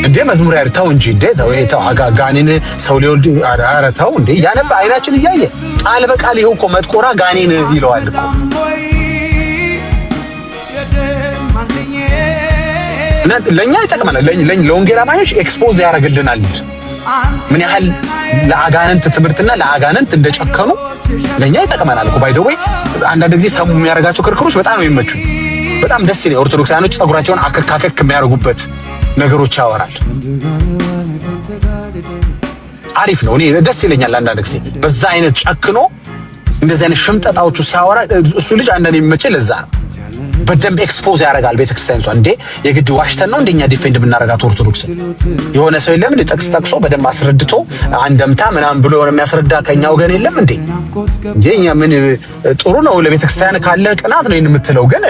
Speaker 2: እንዴ መዝሙር ያርታው እንጂ እንዴ ተው ጋኔን ሰው ሊወልድ አረታው እንዴ ያነባ አይናችን እያየ ቃል በቃል ይሄው እኮ መጥቆራ ጋኔን ይለዋል እኮ ለኛ ይጠቅመናል ለወንጌል አማኞች ኤክስፖዝ ያደርግልናል ምን ያህል ለአጋንንት ትምህርትና ለአጋንንት እንደጨከኑ ለኛ ይጠቅመናል እኮ ባይ ዘ ወይ አንዳንድ ጊዜ ሰሙ የሚያረጋቸው ክርክሮች በጣም ነው የሚመቹ በጣም ደስ ይላል ኦርቶዶክሳውያኖች ጸጉራቸውን አከካከክ የሚያረጉበት ነገሮች ያወራል አሪፍ ነው እኔ ደስ ይለኛል አንዳንድ ጊዜ በዛ አይነት ጨክኖ እንደዚህ አይነት ሽምጠጣዎቹ ሲያወራ እሱ ልጅ አንዳንድ የሚመቸኝ ለዛ ነው በደንብ ኤክስፖዝ ያደርጋል ቤተክርስቲያኗ እንዴ የግድ ዋሽተን ነው እንደኛ ዲፌንድ ብናረጋት ኦርቶዶክስ የሆነ ሰው የለም እንዴ ጠቅሶ በደንብ አስረድቶ አንደምታ ምናምን ብሎ የሆነ የሚያስረዳ ከኛ ወገን የለም እንዴ እንዴኛ ምን ጥሩ ነው ለቤተክርስቲያን ካለ ቅናት ነው የምትለው ግን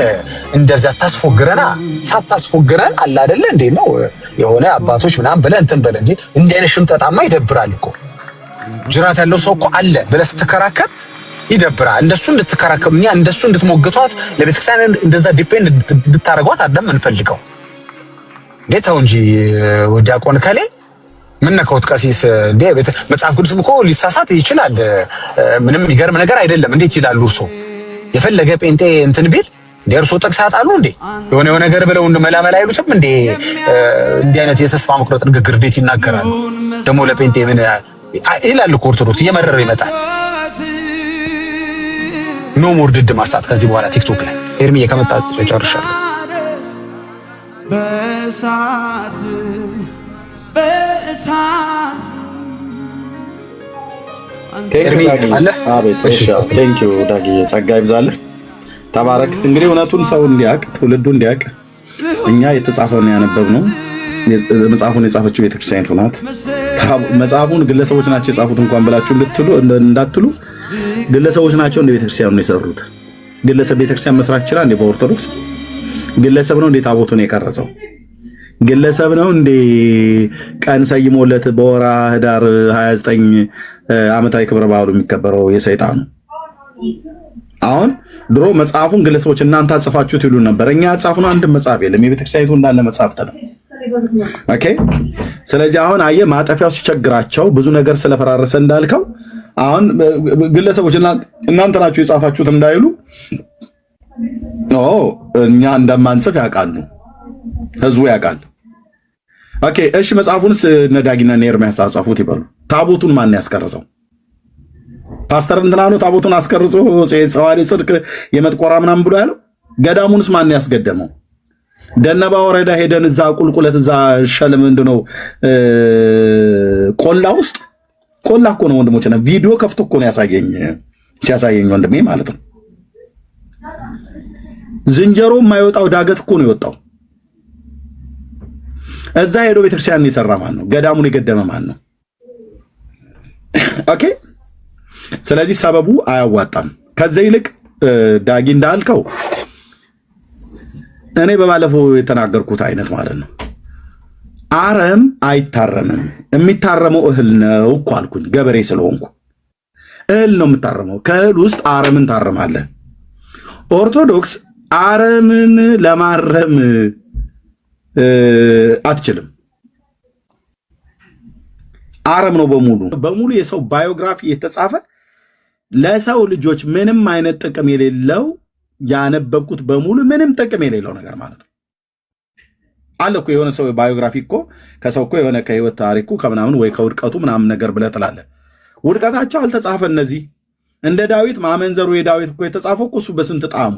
Speaker 2: እንደዛ ታስፎግረና ሳታስፎግረን አለ አይደለ እንዴ ነው የሆነ አባቶች ምናምን ብለ እንትን በለ እንዴ እንደ አይነት ሽምጠጣማ ይደብራል እኮ ጅራት ያለው ሰው እኮ አለ ብለህ ስትከራከር ይደብራል እንደሱ እንድትከራከሩኛ እንደሱ እንድትሞግቷት ለቤተክርስቲያን እንደዛ ዲፌንድ እንድታረጓት አይደለም እንፈልገው ጌታው እንጂ ወዲያቆን ከሌ ምን ነካውት ቀሲስ እንዴ መጽሐፍ ቅዱስም እኮ ሊሳሳት ይችላል ምንም ይገርም ነገር አይደለም እንዴት ይላሉ እርሶ የፈለገ ጴንጤ እንትን ቢል ደርሶ ጠቅሳታሉ እንዴ የሆነ ነገር ብለው እንደመላመላ አይሉትም እንዴ እንዲህ አይነት የተስፋ መቁረጥ ንግግር እንዴት ይናገራሉ ደግሞ ለጴንጤ ምን ይላል እኮ ኦርቶዶክስ እየመረረ ይመጣል ኖ ሞር ድድ ማስታት ከዚህ በኋላ ቲክቶክ ላይ ኤርሚዬ ከመጣ ጨርሻለሁ በእሳት ኤርሚ አለ
Speaker 6: አቤት እሺ ቴንክ ዩ ዳጊ ጸጋ ይብዛልህ ተባረክ እንግዲህ እውነቱን ሰው እንዲያውቅ ትውልዱ እንዲያውቅ እኛ የተጻፈውን ያነበብነው መጽሐፉን የጻፈችው ቤተክርስቲያኒቱ ናት መጽሐፉን ግለሰቦች ናቸው የጻፉት እንኳን ብላችሁ እንዳትሉ ግለሰቦች ናቸው እንደ ቤተክርስቲያኑ ነው የሰሩት ግለሰብ ቤተክርስቲያን መስራት ይችላል እንደ በኦርቶዶክስ ግለሰብ ነው እንደ ታቦቱን የቀረጸው ግለሰብ ነው እንደ ቀን ሰይሞለት በወራ ህዳር 29 ዓመታዊ ክብረ በዓሉ የሚከበረው የሰይጣኑ አሁን ድሮ መጽሐፉን ግለሰቦች እናንተ አጽፋችሁት ይሉ ነበር እኛ ያጻፍነው አንድ መጽሐፍ የለም የቤተክርስቲያኒቱ እንዳለ መጽሐፍት ነው ኦኬ ስለዚህ አሁን አየ ማጠፊያው ሲቸግራቸው ብዙ ነገር ስለፈራረሰ እንዳልከው አሁን ግለሰቦች እናንተ ናችሁ የጻፋችሁት እንዳይሉ እኛ እንደማንጽፍ ያውቃሉ ህዝቡ ያውቃል ኦኬ እሺ መጽሐፉንስ ነዳጊና ኤርሚያስ ያጻፉት ይባሉ ታቦቱን ማን ያስቀረጸው ፓስተር እንትና ነው ታቦቱን አስቀርጾ ጸዋሪ ጽድቅ የመጥቆራ ምናምን ብሎ ያለው ገዳሙንስ ማን ያስገደመው ደነባ ወረዳ ሄደን እዛ ቁልቁለት እዛ ሸለም እንደነው ቆላ ውስጥ ቆላ እኮ ነው ወንድሞች እና ቪዲዮ ከፍቶ እኮ ነው ሲያሳየኝ ወንድሜ ማለት ነው ዝንጀሮ የማይወጣው ዳገት እኮ ነው የወጣው እዛ ሄዶ ቤተክርስቲያን ይሰራ ማን ነው ገዳሙን የገደመ ማን ነው ኦኬ ስለዚህ ሰበቡ አያዋጣም ከዛ ይልቅ ዳጊ እንዳልከው እኔ በባለፈው የተናገርኩት አይነት ማለት ነው አረም አይታረምም የሚታረመው እህል ነው እኮ አልኩኝ ገበሬ ስለሆንኩ እህል ነው የምታረመው ከእህል ውስጥ አረምን ታረማለህ ኦርቶዶክስ አረምን ለማረም አትችልም አረም ነው በሙሉ የሰው ባዮግራፊ የተጻፈ ለሰው ልጆች ምንም አይነት ጥቅም የሌለው ያነበብኩት በሙሉ ምንም ጥቅም የሌለው ነገር ማለት ነው አለ እኮ የሆነ ሰው ባዮግራፊ እኮ ከሰው እኮ የሆነ ከህይወት ታሪኩ ከምናምን ወይ ከውድቀቱ ምናምን ነገር ብለህ ትላለህ ውድቀታቸው አልተጻፈ እነዚህ እንደ ዳዊት ማመንዘሩ የዳዊት እኮ የተጻፈው እኮ እሱ በስንት ጣሙ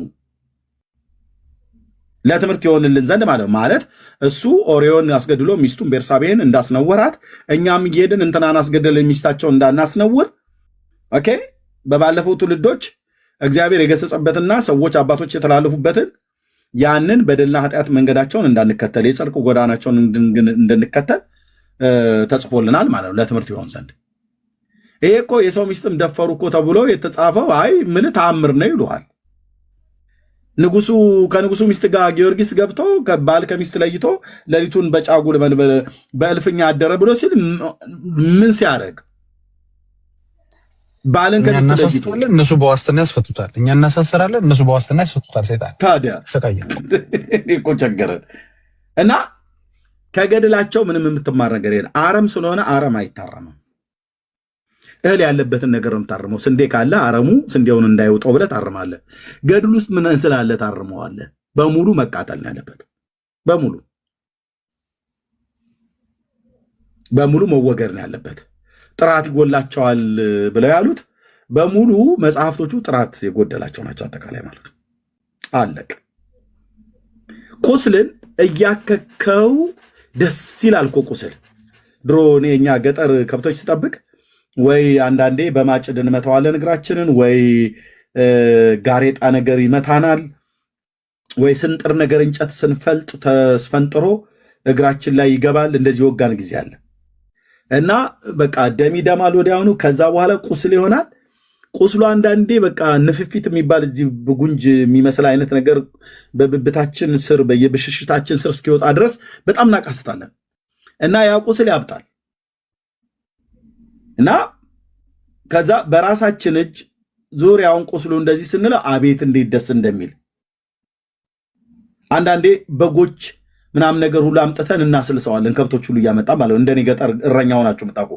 Speaker 6: ለትምህርት ይሆንልን ዘንድ ማለት እሱ ኦሪዮን አስገድሎ ሚስቱን ቤርሳቤህን እንዳስነወራት እኛም እየሄድን እንትናን አስገደልን ሚስታቸው እንዳናስነውር ኦኬ በባለፈው ትውልዶች እግዚአብሔር የገሰጸበትና ሰዎች አባቶች የተላለፉበትን ያንን በደልና ኃጢአት መንገዳቸውን እንዳንከተል የጽድቅ ጎዳናቸውን እንድንከተል ተጽፎልናል ማለት ነው ለትምህርት ይሆን ዘንድ ይሄ እኮ የሰው ሚስትም ደፈሩ እኮ ተብሎ የተጻፈው አይ ምን ተአምር ነው ይሉሃል
Speaker 1: ንጉሱ ከንጉሱ ሚስት ጋር ጊዮርጊስ ገብቶ ባል ከሚስት ለይቶ ሌሊቱን በጫጉል በእልፍኛ አደረ ብሎ ሲል ምን ሲያደርግ ባልን ከሚስት ለይቶ
Speaker 2: እነሱ በዋስትና ያስፈቱታል፣ እኛ እናሳሰራለን፣ እነሱ በዋስትና ያስፈቱታል። ሰይጣን
Speaker 1: ታዲያ
Speaker 2: ሰቃየ
Speaker 1: እኮ ቸገረን እና ከገድላቸው ምንም የምትማር ነገር የለም። አረም ስለሆነ አረም አይታረምም። እህል ያለበትን ነገር ነው ታርመው። ስንዴ ካለ አረሙ ስንዴውን እንዳይወጣው ብለህ ታርማለህ። ገድል ውስጥ ምን ስላለ ታርመዋለህ? በሙሉ መቃጠል ነው ያለበት። በሙሉ መወገድ ነው ያለበት። ጥራት ይጎላቸዋል ብለው ያሉት በሙሉ መጽሐፍቶቹ ጥራት የጎደላቸው ናቸው። አጠቃላይ ማለት ነው። አለቅ ቁስልን እያከከው ደስ ይላል እኮ ቁስል። ድሮ እኛ ገጠር ከብቶች ስጠብቅ ወይ አንዳንዴ በማጭድ እንመታዋለን እግራችንን፣ ወይ ጋሬጣ ነገር ይመታናል፣ ወይ ስንጥር ነገር እንጨት ስንፈልጥ ተስፈንጥሮ እግራችን ላይ ይገባል። እንደዚህ ወጋን ጊዜ አለ እና በቃ ደም ይደማል ወዲያውኑ። ከዛ በኋላ ቁስል ይሆናል። ቁስሉ አንዳንዴ በቃ ንፍፊት የሚባል እዚህ ጉንጅ የሚመስል አይነት ነገር በብብታችን ስር በየብሽሽታችን ስር እስኪወጣ ድረስ በጣም እናቃስታለን እና ያ ቁስል ያብጣል እና ከዛ በራሳችን እጅ ዙሪያውን ቁስሉ እንደዚህ ስንለው አቤት እንዴት ደስ እንደሚል አንዳንዴ በጎች ምናምን ነገር ሁሉ አምጥተን እናስልሰዋለን። ከብቶች ሁሉ እያመጣ ማለት ነው። እንደኔ ገጠር እረኛ ሆናችሁ የምታውቁ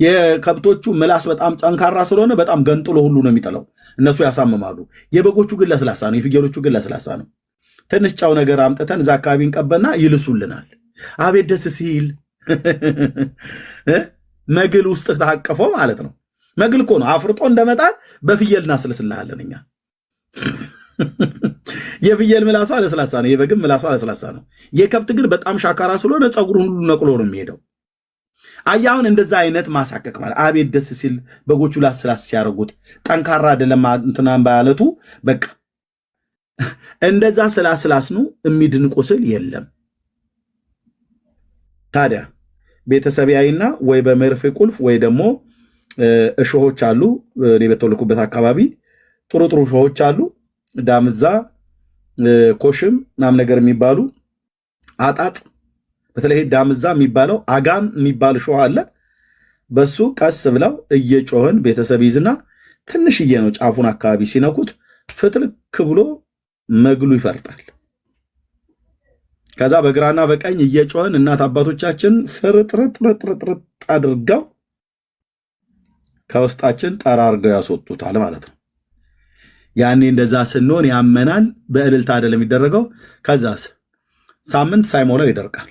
Speaker 1: የከብቶቹ ምላስ በጣም ጠንካራ ስለሆነ በጣም ገንጥሎ ሁሉ ነው የሚጥለው። እነሱ ያሳምማሉ። የበጎቹ ግን ለስላሳ ነው። የፍየሎቹ ግን ለስላሳ ነው። ትንሽ ጫው ነገር አምጥተን እዛ አካባቢ እንቀበና ይልሱልናል። አቤት ደስ ሲል መግል ውስጥ ታቀፈው ማለት ነው። መግል እኮ ነው አፍርጦ እንደመጣል በፍየል እናስልስልሃለን እኛ። የፍየል ምላሷ ለስላሳ ነው። የበግም ምላሷ ለስላሳ ነው። የከብት ግን በጣም ሻካራ ስለሆነ ፀጉሩን ሁሉ ነቅሎ ነው የሚሄደው። አያሁን እንደዛ አይነት ማሳከክ ማለት አቤት ደስ ሲል በጎቹ ላስላስ ሲያደርጉት ጠንካራ አይደለም እንትናን ባያለቱ በቃ እንደዛ ስላስላስኑ የሚድን ቁስል የለም። ታዲያ ቤተሰቢያዊና ወይ በመርፌ ቁልፍ ወይ ደግሞ እሾሆች አሉ። እኔ በተወለኩበት አካባቢ ጥሩ ጥሩ እሾሆች አሉ። ዳምዛ፣ ኮሽም ምናምን ነገር የሚባሉ አጣጥ፣ በተለይ ዳምዛ የሚባለው አጋም የሚባል እሾህ አለ። በሱ ቀስ ብለው እየጮህን ቤተሰብ ይዝና ትንሽዬ ነው ጫፉን አካባቢ ሲነኩት ፍትልክ ብሎ መግሉ ይፈርጣል። ከዛ በግራና በቀኝ እየጮህን እናት አባቶቻችን ፍርጥርጥርጥርጥ አድርገው ከውስጣችን ጠራርገው ያስወጡታል ማለት ነው። ያኔ እንደዛ ስንሆን ያመናል። በእልልታ አይደለም የሚደረገው። ከዛስ ሳምንት ሳይሞላው ይደርቃል።